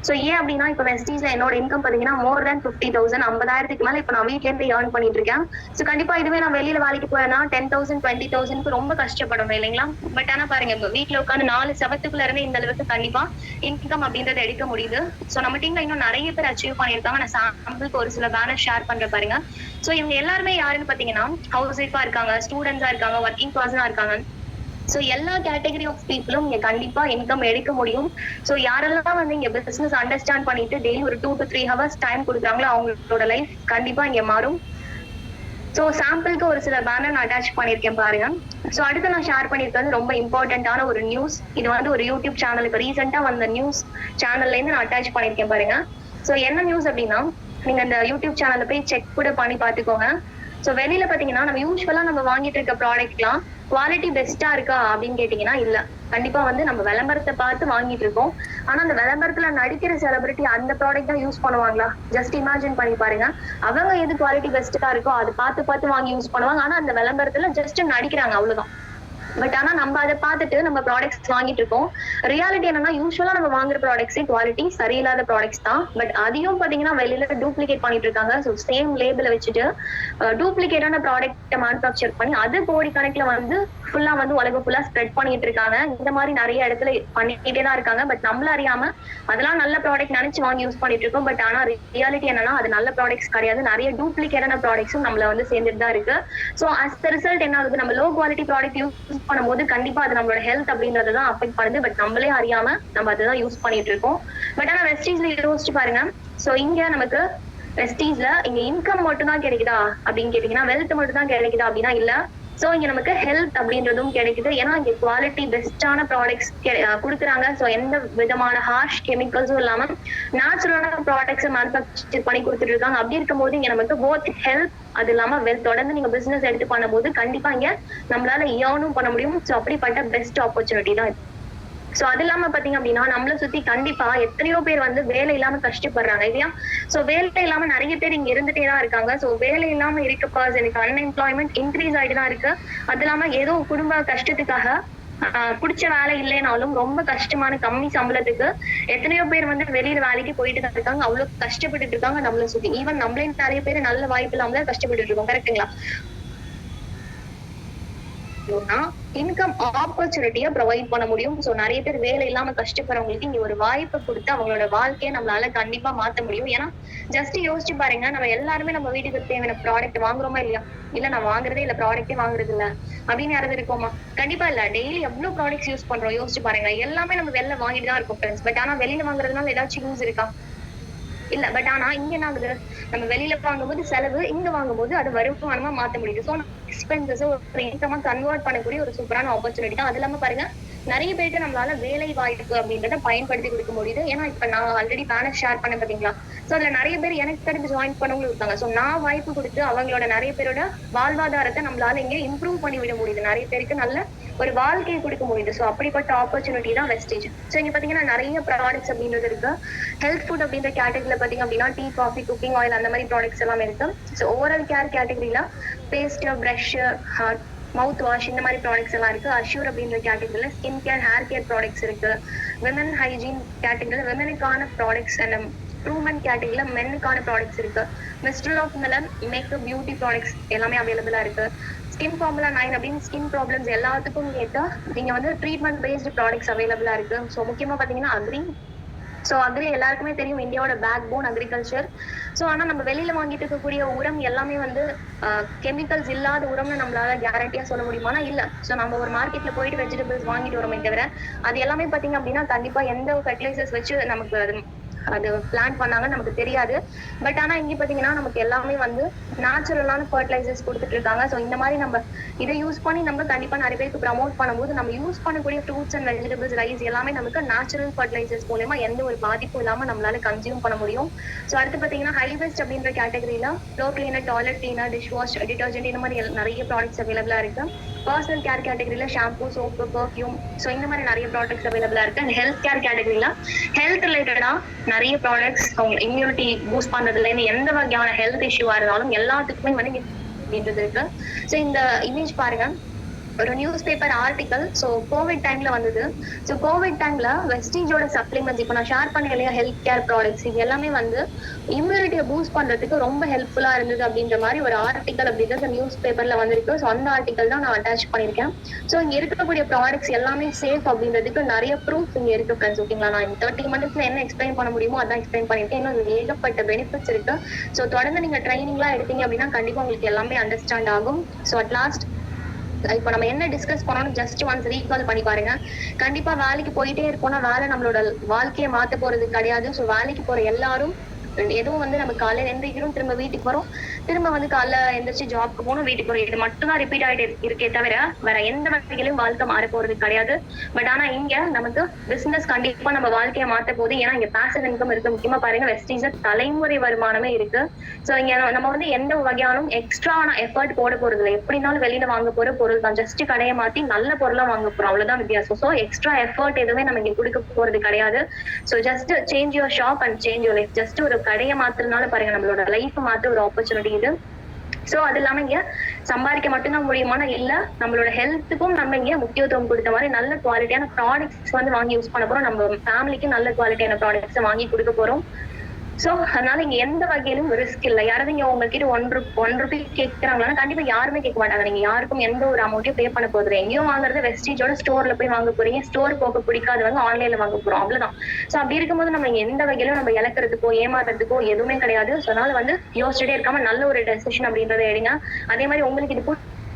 சோ ஏன் அப்படின்னா இப்ப வெஸ்டீஜ்ல என்னோட இன்கம் பாத்தீங்கன்னா மோர் தென் 50,000 50,000க்கு மேல இப்ப நான் வீட்ல இருந்து ஏர்ன் பண்ணிட்டு இருக்கேன். சோ கண்டிப்பா இதுவே நான் வெளியில வேலைக்கு போறேன்னா 10,000 20,000க்கு ரொம்ப கஷ்டப்படும் இல்லைங்களா? பட் ஆனா பாருங்க வீட்டுல உட்காந்து 4 செவத்துக்குள்ள இருந்து இந்த அளவுக்கு கண்டிப்பா இன்கம் அப்படின்றத எடுக்க முடியுது. சோ நம்ம டீம்ல இன்னும் நிறைய பேர் அச்சீவ் பண்ணிருக்காங்க. நான் சாம்பிளுக்கு ஒரு சில பேனர் ஷேர் பண்றேன் பாருங்க. சோ இவங்க எல்லாருமே யாருன்னு பாத்தீங்கன்னா ஹவுஸ் ஒய்ஃபா இருக்காங்க, ஸ்டூடெண்ட்ஸா இருக்காங்க, ஒர்க்கிங் பர்சனா இருக்காங்க. சோ எல்லா கேட்டகரி ஆஃப் பீப்புளும் இங்க கண்டிப்பா இன்கம் எடுக்க முடியும். சோ யாரெல்லாம் வந்து இங்க பிசினஸ் அண்டர்ஸ்டாண்ட் பண்ணிட்டு டெய்லி ஒரு 2 to 3 hours டைம் கொடுக்குறாங்களோ அவங்களோட லைஃப் கண்டிப்பா இங்க மாறும். சோ சாம்பிளுக்கு ஒரு சில பேனர் நான் அட்டாச் பண்ணிருக்கேன் பாருங்க. சோ அடுத்து நான் ஷேர் பண்ணிருக்கிறது ரொம்ப இம்பார்ட்டன்டான ஒரு நியூஸ். இது வந்து ஒரு யூடியூப் சேனல் இப்ப ரீசெண்டா வந்த நியூஸ் சேனல்ல இருந்து நான் அட்டாச் பண்ணிருக்கேன் பாருங்க. சோ என்ன நியூஸ் அப்படின்னா நீங்க இந்த யூடியூப் சேனல்ல போய் செக் கூட பண்ணி பாத்துக்கோங்க. சோ வெளியில பாத்தீங்கன்னா நம்ம யூஸ்வலா நம்ம வாங்கிட்டு இருக்க ப்ராடக்ட்லாம் குவாலிட்டி பெஸ்டா இருக்கா அப்படின்னு கேட்டீங்கன்னா இல்ல. கண்டிப்பா வந்து நம்ம விளம்பரத்தை பார்த்து வாங்கிட்டு இருக்கோம். ஆனா அந்த விளம்பரத்துல நடிக்கிற செலிபிரிட்டி அந்த ப்ராடக்ட் தான் யூஸ் பண்ணுவாங்களா? ஜஸ்ட் இமேஜின் பண்ணி பாருங்க. அவங்க எது குவாலிட்டி பெஸ்டா இருக்கோ அதை பார்த்து வாங்கி யூஸ் பண்ணுவாங்க. ஆனா அந்த விளம்பரத்துல ஜஸ்ட் நடிக்கிறாங்க, அவ்வளவுதான். பட் ஆனா நம்ம அதை பார்த்துட்டு நம்ம ப்ராடக்ட்ஸ் வாங்கிட்டு இருக்கோம். ரியாலிட்டி என்னன்னா யூஸ்வலா நம்ம வாங்குற ப்ராடக்ட்ஸே குவாலிட்டி சரியில்லாத ப்ராடக்ட்ஸ் தான். பட் அதையும் பாத்தீங்கன்னா வெளியில டூப்ளிகேட் பண்ணிட்டு இருக்காங்க. ஸோ சேம் லேபிள வச்சுட்டு டூப்ளிகேட்டான ப்ராடக்ட் மேனுஃபேக்சர் பண்ணி அது கோடி கணக்குல வந்து ஃபுல்லா வந்து உலகம் ஃபுல்லா ஸ்ப்ரெட் பண்ணிட்டு இருக்காங்க. இந்த மாதிரி நிறைய இடத்துல பண்ணிட்டே தான் இருக்காங்க. பட் நம்மள அறியாம அதெல்லாம் நல்ல ப்ராடக்ட் நினைச்சு வாங்கி யூஸ் பண்ணிட்டு இருக்கோம். பட் ஆனா ரியாலிட்டி என்னன்னா அது நல்ல ப்ராடக்ட்ஸ் கிடையாது. நிறைய டூப்ளிகேட்டான ப்ராடக்ட்ஸும் நம்மள வந்து சேர்ந்துட்டு தான் இருக்கு. ஸோ அஸ் ரிசல்ட் என்ன ஆகுது, நம்ம லோ குவாலிட்டி ப்ராடக்ட் யூஸ் பண்ணும்போது கண்டிப்பா அது நம்மளோட ஹெல்த் அப்படின்றதான் அஃபெக்ட் பண்ணுது. பட் நம்மளே அறியாம நம்ம அதுதான் யூஸ் பண்ணிட்டு இருக்கோம். பட் ஆனா வெஸ்டீஜ்ல யோசிச்சு பாருங்க. சோ இங்க நமக்கு வெஸ்டீஜ்ல இங்க இன்கம் மட்டும் தான் கிடைக்குதா அப்படின்னு கேட்டீங்கன்னா வெல்த் மட்டும் தான் கிடைக்குதா அப்படின்னா இல்ல. சோ இங்க நமக்கு ஹெல்த் அப்படின்றதும் கிடைக்குது. ஏன்னா இங்க குவாலிட்டி பெஸ்டான ப்ராடக்ட்ஸ் கொடுக்குறாங்க. சோ எந்த விதமான ஹார்ஷ் கெமிக்கல்ஸும் இல்லாம நேச்சுரலான ப்ராடக்ட்ஸ் மேனுஃபேக்சர் பண்ணி கொடுத்துட்டு இருக்காங்க. அப்படி இருக்கும் போது இங்க நமக்கு போத் ஹெல்த் அது இல்லாம தொடர்ந்து நீங்க பிசினஸ் எடுத்து பண்ணும்போது கண்டிப்பா இங்க நம்மளால ஏர்னும் பண்ண முடியும். சோ அப்படிப்பட்ட பெஸ்ட் ஆப்பர்ச்சுனிட்டி தான் இது. சோ அது இல்லாம பாத்தீங்க அப்படின்னா நம்மள சுத்தி கண்டிப்பா எத்தனையோ பேர் வந்து வேலை இல்லாம கஷ்டப்படுறாங்க இல்லையா? சோ வேலை இல்லாம நிறைய பேர் இங்க இருந்துட்டே தான் இருக்காங்க. சோ வேலை இல்லாம இருக்க பர்சனுக்கு அன்எம்ப்ளாய்மெண்ட் இன்க்ரீஸ் ஆயிட்டு தான் இருக்கு. அது இல்லாம ஏதோ குடும்ப கஷ்டத்துக்காக புடிச்ச வேலை இல்லைனாலும் ரொம்ப கஷ்டமான கம்மி சம்பளத்துக்கு எத்தனையோ பேர் வந்து வெளியில வேலைக்கு போயிட்டு தான் இருக்காங்க. அவ்வளவு கஷ்டப்பட்டுட்டு இருக்காங்க நம்மள சுத்தி. ஈவன் நம்மளே நிறைய பேர் நல்ல வாய்ப்பு இல்லாம கஷ்டப்பட்டு இருக்கோம். கரெக்டுங்களா? இன்கம் ஆப்பர்ச்சுனிட்டியை ப்ரொவைட் பண்ண முடியும். சோ நிறைய பேர் வேலை இல்லாம கஷ்டப்படுறவங்களுக்கு இங்க ஒரு வாய்ப்பை கொடுத்து அவங்களோட வாழ்க்கையை நம்மளால கண்டிப்பா மாத்த முடியும். ஏன்னா ஜஸ்ட் யோசிச்சு பாருங்க, நம்ம எல்லாருமே நம்ம வீட்டுக்கு தேவையான ப்ராடக்ட் வாங்குறோமா இல்லையா? இல்ல நான் வாங்குறதே இல்ல, ப்ராடக்டே வாங்குறது இல்ல அப்படின்னு யாராவது இருக்கோமா? கண்டிப்பா இல்ல. டெய்லி எவ்வளவு ப்ராடக்ட்ஸ் யூஸ் பண்றோம் யோசிச்சு பாருங்க. எல்லாமே நம்ம வெளில வாங்கிட்டு தான் இருக்கோம் ஃப்ரெண்ட்ஸ். பட் ஆனா வெளியில வாங்குறதுனால ஏதாச்சும் யூஸ் இருக்கா? இல்ல. பட் ஆனா இங்க என்ன ஆகுது, நம்ம வெளியில வாங்கும்போது செலவு, இங்க வாங்கும்போது அது வருமானமா மாத்த முடியுது. சோ எக்ஸ்பென்சஸ் ஒரு இன்கமா கன்வெர்ட் பண்ணக்கூடிய ஒரு சூப்பரான ஆப்பர்ச்சுனிட்டி தான். அது இல்லாம பாருங்க நிறைய பேருக்கு நம்மளால வேலை வாய்ப்பு அப்படின்றத பயன்படுத்தி கொடுக்க முடியுது. ஏன்னா இப்ப நான் ஆல்ரெடி பேனர் ஷேர் பண்ண பாத்தீங்களா? சோ அதுல நிறைய பேர் எனக்கு அடுத்து ஜாயின் பண்ணவங்களும் இருக்காங்க. சோ நான் வாய்ப்பு கொடுத்து அவங்களோட நிறைய பேரோட வாழ்வாதாரத்தை நம்மளால இங்க இம்ப்ரூவ் பண்ணி விட முடியுது. நிறைய பேருக்கு நல்ல ஒரு வாழ்க்கையை கொடுக்க முடியுது. சோ அப்படிப்பட்ட ஆப்பர்ச்சுனிட்டி தான் வெஸ்டேஜ். சோ இங்க பாத்தீங்கன்னா நிறைய ப்ராடக்ட்ஸ் அப்படின்றது இருக்கு. ஹெல்த் ஃபுட் அப்படின்ற கேட்டகரியில பாத்தீங்க அப்படின்னா டீ, காஃபி, குக்கிங் ஆயில் அந்த மாதிரி ப்ராடக்ட்ஸ் எல்லாமே இருக்கு. சோ ஓரல் கேர் கேட்டகரியில பேஸ்ட், பிரஷ், மவுத் வாஷ் இந்த மாதிரி ப்ராடக்ட்ஸ் எல்லாம் இருக்கு. அஷ்யூர் அப்படின்ற கேட்டகரியில skin care, hair care products இருக்கு. விமன் ஹைஜீன் கேட்டகரியில விமனுக்கான ப்ராடக்ட்ஸ் அண்ட் ட்ரூமன் கேட்டகரியில மென்னுக்கான ப்ராடக்ட்ஸ் இருக்கு. Mister of Milan makeup beauty products எல்லாமே அவைலபிளா இருக்கு. ஸ்கின் ஃபார்முலா 9 அப்படின்னு ஸ்கின் ப்ராப்ளம்ஸ் எல்லாத்துக்கும் கேட்டா நீங்க வந்து ட்ரீட்மெண்ட் பேஸ்டு ப்ராடக்ட்ஸ் அவைலபிளா இருக்கு. ஸோ முக்கியமா பாத்தீங்கன்னா அக்ரி. சோ அக்ரி எல்லாருக்குமே தெரியும், இந்தியாவோட பேக் போன் அக்ரிகல்ச்சர். சோ ஆனா நம்ம வெளியில வாங்கிட்டு இருக்கக்கூடிய உரம் எல்லாமே வந்து கெமிக்கல்ஸ் இல்லாத உரம்னு நம்மளால கேரண்டியா சொல்ல முடியுமானா இல்ல. சோ நம்ம ஒரு மார்க்கெட்ல போயிட்டு வெஜிடபிள்ஸ் வாங்கிட்டு வரோமே தவிர அது எல்லாமே பாத்தீங்க அப்படின்னா கண்டிப்பா எந்த ஃபெர்டிலைசர்ஸ் வச்சு நமக்கு அது அது பிளான் பண்ணாங்க நமக்கு தெரியாது. பட் ஆனா இங்க பாத்தீங்கன்னா நமக்கு எல்லாமே வந்து நேச்சுரலான ஃபர்டிலைசர்ஸ் கொடுத்துட்டு இருக்காங்க. ஸோ இந்த மாதிரி நம்ம இதை யூஸ் பண்ணி நம்ம கண்டிப்பா நிறைய பேருக்கு ப்ரமோட் பண்ணும்போது நம்ம யூஸ் பண்ணக்கூடிய ஃப்ரூட்ஸ் அண்ட் வெஜிடபிள்ஸ், ரைஸ் எல்லாமே நமக்கு நேச்சுரல் ஃபர்டிலைசர்ஸ் மூலமா எந்த ஒரு பாதிப்பும் இல்லாம நம்மளால கன்சியூம் பண்ண முடியும். ஸோ அடுத்து பாத்தீங்கன்னா ஹைபெஸ்ட் அப்படின்ற கேட்டகரியில floor cleaner, toilet cleaner, dish wash, detergent இந்த மாதிரி நிறைய ப்ராடக்ட்ஸ் அவைலபிளா இருக்கு. பர்சனல் கேர் கேட்டகரியில ஷாம்பூ, சோப்பு, பர்ஃபியூம், ஸோ இந்த மாதிரி நிறைய ப்ராடக்ட்ஸ் அவைலபிளா இருக்கு. அண்ட் ஹெல்த் கேர் கேட்டகரியில ஹெல்த் ரிலேட்டடா நிறைய ப்ராடக்ட்ஸ், அவங்க இம்யூனிட்டி பூஸ்ட் பண்றதுல இருந்து எந்த வகையான ஹெல்த் இஷ்யூவா இருந்தாலும் எல்லாத்துக்குமே வந்து இருக்கு. ஸோ இந்த இமேஜ் பாருங்க, ஒரு news paper article. So Covid டைம்ல வந்தது. ஸோ கோவிட் டைம்ல வெஸ்டீஜோட சப்ளிமெண்ட்ஸ் இப்போ நான் ஷேர் பண்ண இல்லையா ஹெல்த் கேர் ப்ராடக்ட்ஸ், இது எல்லாமே வந்து இம்யூனிட்டியை பூஸ்ட் பண்றதுக்கு ரொம்ப ஹெல்ப்ஃபுல்லா இருந்தது அப்படின்ற மாதிரி ஒரு ஆர்டிகல் அப்படின்றது நியூஸ் பேப்பர்ல வந்திருக்கு. ஸோ அந்த ஆர்டிகல் தான் நான் அட்டாச் பண்ணியிருக்கேன். ஸோ இங்க இருக்கக்கூடிய ப்ராடக்ட்ஸ் எல்லாமே சேஃப் அப்படின்றதுக்கு நிறைய ப்ரூஃப் இங்க இருக்கு ஃப்ரெண்ட்ஸ். ஓகேங்களா, நான் 30 மினிட்ஸ்ல என்ன எக்ஸ்பிளைன் பண்ண முடியுமோ அதான் எக்ஸ்பிளைன் பண்ணிருக்கேன். இன்னும் ஏகப்பட்ட பெனிஃபிட்ஸ் இருக்கு. ஸோ தொடர்ந்து நீங்க ட்ரைனிங்லாம் எடுத்தீங்க அப்படின்னா கண்டிப்பா உங்களுக்கு எல்லாமே அண்டர்ஸ்டாண்ட் ஆகும். ஸோ அட் லாஸ்ட் இப்ப நம்ம என்ன டிஸ்கஸ் பண்ணணும் ஜஸ்ட் ஒன்ஸ் ரீகால் பண்ணி பாருங்க. கண்டிப்பா வேலைக்கு போயிட்டே இருக்கோம்னா வேலை நம்மளோட வாழ்க்கையை மாத்த போறது கிடையாது. ஸோ வேலைக்கு போற எல்லாரும் எதுவும் வந்து நம்ம காலையில எந்திரிக்கிறோம், திரும்ப வீட்டுக்கு வரும், திரும்ப வந்து காலைல எந்திரிச்சு ஜாப்க்கு போகணும், வீட்டுக்கு வரும். இது மட்டும் தான் ரிப்பீட் ஆகிட்டு இருக்கே தவிர வேற எந்த வகையிலும் வாழ்க்கை மாற போறது கிடையாது. பட் ஆனா இங்க நமக்கு பிசினஸ் கண்டிப்பா நம்ம வாழ்க்கையை மாத்த போகுது. ஏன்னா இங்க பேசிவ் இன்கம் இருக்கு. முக்கியமா பாருங்க, வெஸ்டீஜ் தலைமுறை வருமானமே இருக்கு. ஸோ இங்க நம்ம வந்து எந்த வகையான எக்ஸ்ட்ரான எஃபர்ட் போட போறது இல்லை. எப்படினாலும் வெளியில வாங்க போற பொருள் தான், ஜஸ்ட் கடையை மாத்தி நல்ல பொருளா வாங்க போறோம், அவ்வளவுதான் வித்தியாசம். ஸோ எக்ஸ்ட்ரா எஃபர்ட் எதுவுமே நம்ம இங்க கொடுக்க போறது கிடையாது. So just change your shop and change your life. Just ஒரு கடையை மாத்துறதுனால பாருங்க நம்மளோட லைஃப் மாத்த ஒரு ஆப்பர்ச்சுனிட்டி இது. சோ அது இல்லாம இங்க சம்பாதிக்க மட்டும்தான் முடியுமான இல்ல, நம்மளோட ஹெல்த்துக்கும் நம்ம இங்க முக்கியத்துவம் கொடுத்த மாதிரி நல்ல குவாலிட்டியான ப்ராடக்ட்ஸ் வந்து வாங்கி யூஸ் பண்ண போறோம். நம்ம ஃபேமிலிக்கு நல்ல குவாலிட்டியான ப்ராடக்ட்ஸ் வாங்கி கொடுக்க போறோம். சோ அதனால இங்க எந்த வகையிலும் ரிஸ்க் இல்ல. யாராவது இங்க உங்ககிட்ட ஒன் ருபி கேட்கறாங்களா, கண்டிப்பா யாருமே கேட்க மாட்டாங்க. நீங்க யாருக்கும் எந்த ஒரு அமௌண்ட்டையும் பே பண்ண போறது. எங்கேயும் வாங்குறது வெஸ்டீஜோட ஸ்டோர்ல போய் வாங்க போறீங்க. ஸ்டோர் போக பிடிக்காதவங்க ஆன்லைன்ல வாங்க போறோம், அவ்வளவுதான். சோ அப்படி இருக்கும்போது நம்ம இங்க எந்த வகையிலும் நம்ம இழக்கிறதுக்கோ ஏமாறதுக்கோ எதுவுமே கிடையாது. சோ அதனால வந்து யோசிச்சுட்டே இருக்காம நல்ல ஒரு டெசிஷன் அப்படின்றத எடுங்க. அதே மாதிரி உங்களுக்கு இது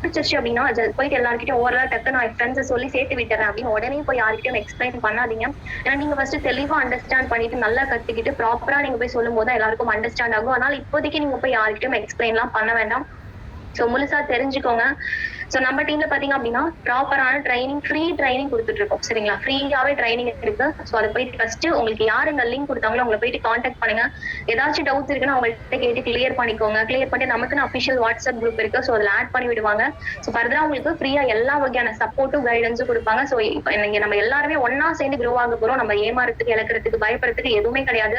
பிடிச்சிருச்சு அப்படின்னா போயிட்டு எல்லாருக்கிட்டும் ஓவரால் டக்கு நான் ஃப்ரெண்ட்ஸை சொல்லி சேர்த்து விட்டுறேன் அப்படின்னு உடனே போய் யாருக்கிட்டும் எக்ஸ்பிளைன் பண்ணாதீங்க. ஏன்னா நீங்க ஃபர்ஸ்ட் தெளிவா அண்டர்ஸ்டாண்ட் பண்ணிட்டு நல்லா கத்துக்கிட்டு ப்ராப்பரா நீங்க போய் சொல்லும் போது எல்லாருக்கும் அண்டர்ஸ்டாண்ட் ஆகும். அதனால இப்போதைக்கு நீங்க போய் யாருக்கிட்டும் எக்ஸ்பிளைன் எல்லாம் பண்ண வேண்டாம். சோ முழுசா தெரிஞ்சுக்கோங்க. சோ நம்ம டீம்ல பாத்தீங்க அப்படின்னா ப்ராப்பரான ட்ரைனிங், ஃப்ரீ ட்ரைனிங் கொடுத்துட்டு இருக்கோம். சரிங்களா, ஃப்ரீயாவே ட்ரைனிங் இருக்கு. சோ அதை போயிட்டு ஃபர்ஸ்ட் உங்களுக்கு யாரு இந்த லிங்க் கொடுத்தாங்களோ அவங்களை போயிட்டு கான்டாக்ட் பண்ணுங்க. ஏதாச்சும் டவுட்ஸ் இருக்குன்னா அவங்கள்ட்ட கேட்டு கிளியர் பண்ணிக்கோங்க. கிளியர் பண்ணி நமக்குன்னு அஃபிஷியல் வாட்ஸ்அப் குரூப் இருக்கு. சோ அதில் ஆட் பண்ணி விடுவாங்க. சோ ஃபர்தரா உங்களுக்கு ஃப்ரீயா எல்லா வகையான சப்போர்ட்டும் கைடன்ஸும் கொடுப்பாங்க. சோ இப்போ நம்ம எல்லாருமே ஒன்னா சேர்ந்து க்ரோ ஆக போறோம். நம்ம ஏமாறதுக்கு, இழக்கிறதுக்கு, பயப்படுறதுக்கு எதுவுமே கிடையாது.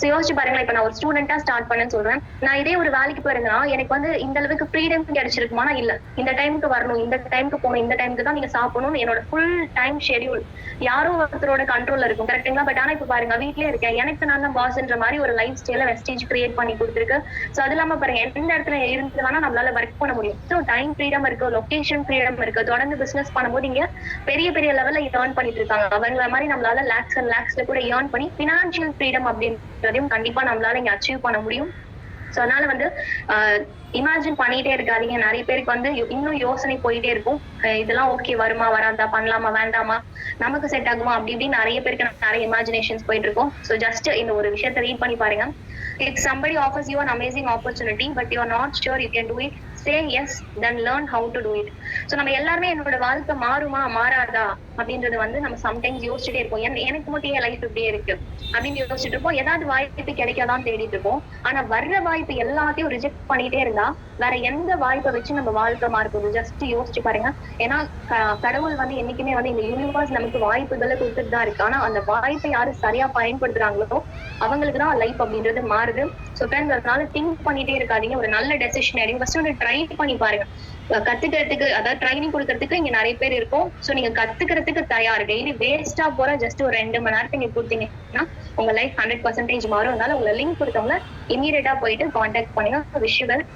சோ யோசிச்சு பாருங்களேன், இப்ப நான் ஒரு ஸ்டூடெண்டா ஸ்டார்ட் பண்ணேன்னு சொல்றேன். நான் இதே ஒரு வேலைக்கு போயிருந்தேன்னா எனக்கு வந்து இந்த அளவுக்கு ஃப்ரீடம் கிடைச்சிருக்குமானா இல்ல. இந்த டைமுக்கு வரணும், இந்த டைமுக்கு போகணும், இந்த டைமுக்கு தான் நீங்க சாப்பிடணும், என்னோட ஃபுல் டைம் ஷெடியூல் யாரோ ஒருத்தரோட கண்ட்ரோல்ல இருக்கும். கரெக்டுங்களா? பட் ஆனா இப்ப பாருங்க, வீட்லயே இருக்கேன், எனக்கு நான் தான் பாஸ்ன்ற மாதிரி ஒரு லைஃப் ஸ்டைல வெஸ்டீஜ் கிரியேட் பண்ணி கொடுத்துருக்கு. சோ அது இல்லாம பாருங்க, எந்த இடத்துல இருந்து வேணா நம்மளால ஒர்க் பண்ண முடியும். சோ டைம் ஃப்ரீடம் இருக்கு, லொகேஷன் ஃப்ரீடம் இருக்கு. தொடர்ந்து பிசினஸ் பண்ணும்போது இங்க பெரிய பெரிய லெவல்ல ஏர்ன் பண்ணிட்டு இருக்காங்க. அவங்கள மாதிரி நம்மளால லேக்ஸ் அண்ட் லேக்ஸ்ல கூட ஏர்ன் பண்ணி பினான்சியல் ஃப்ரீடம் அப்படின்றதையும் கண்டிப்பா நம்மளால இங்க அச்சீவ் பண்ண முடியும். சோ அதனால வந்து இமேஜின் பண்ணிட்டே இருக்காதீங்க. நிறைய பேருக்கு வந்து இன்னும் யோசனை போயிட்டே இருக்கும், இதெல்லாம் ஓகே வருமா வராதா, பண்ணலாமா வேண்டாமா, நமக்கு செட் ஆகுமா, அப்படி இப்படி நிறைய பேருக்கு நிறைய இமேஜினேஷன்ஸ் போயிட்டு இருக்கும். ஸோ ஜஸ்ட் இந்த ஒரு விஷயத்தை ரீட் பண்ணி பாருங்க. If somebody offers you an amazing opportunity but you are not sure you can do it, say yes, then learn how to do it. So நம்ம எல்லாருமே என்னோட வாழ்க்கை மாறுமா மாறாதா அப்படின்றது வந்து நம்ம சம்டைம்ஸ் யோசிச்சுட்டே இருப்போம். எனக்கு மட்டும் என் லைஃப் இப்படியே இருக்கு அப்படின்னு யோசிச்சுட்டு இருப்போம். ஏதாவது வாய்ப்பு கிடைக்காதான் தேடிட்டு இருப்போம். ஆனா வர்ற வாய்ப்பு எல்லாத்தையும் ரிஜெக்ட் பண்ணிட்டே இருந்தா வேற எந்த வாய்ப்பை வச்சு நம்ம வாழ்க்கை மாறுறது? ஜஸ்ட் யோசிச்சு பாருங்க. ஏன்னா கடவுள் வந்து என்னைக்குமே வந்து இந்த யூனிவர்ஸ் நமக்கு வாய்ப்புகளை கொடுத்துட்டு தான் இருக்கு. ஆனா அந்த வாய்ப்பை யாரு சரியா பயன்படுத்துறாங்களோ அவங்களுக்கு தான் லைஃப் அப்படின்றது மாறுது. ஸோ ஃப்ரெண்ட்ஸ், அதனால திங்க் பண்ணிட்டே இருக்காதீங்க, ஒரு நல்ல டெசிஷன் எடுங்க. ஃபர்ஸ்ட் வந்து ட்ரை பண்ணி பாருங்க. கத்துக்கிறதுக்கு, அதாவது ட்ரைனிங் கொடுக்கறதுக்கு இங்க நிறைய பேர் இருக்கும். ஸோ நீங்க கத்துக்கிறதுக்கு தயார். டெய்லி வேஸ்டா போற ஜஸ்ட் ஒரு 2 மணி நேரத்துக்கு நீங்க கொடுத்தீங்கன்னா உங்க லைஃப் 100% மாறும். அதனால உங்களை லிங்க் கொடுத்தவங்கள இமீடியட்டா போயிட்டு கான்டாக்ட் பண்ணுங்க. Wish you well.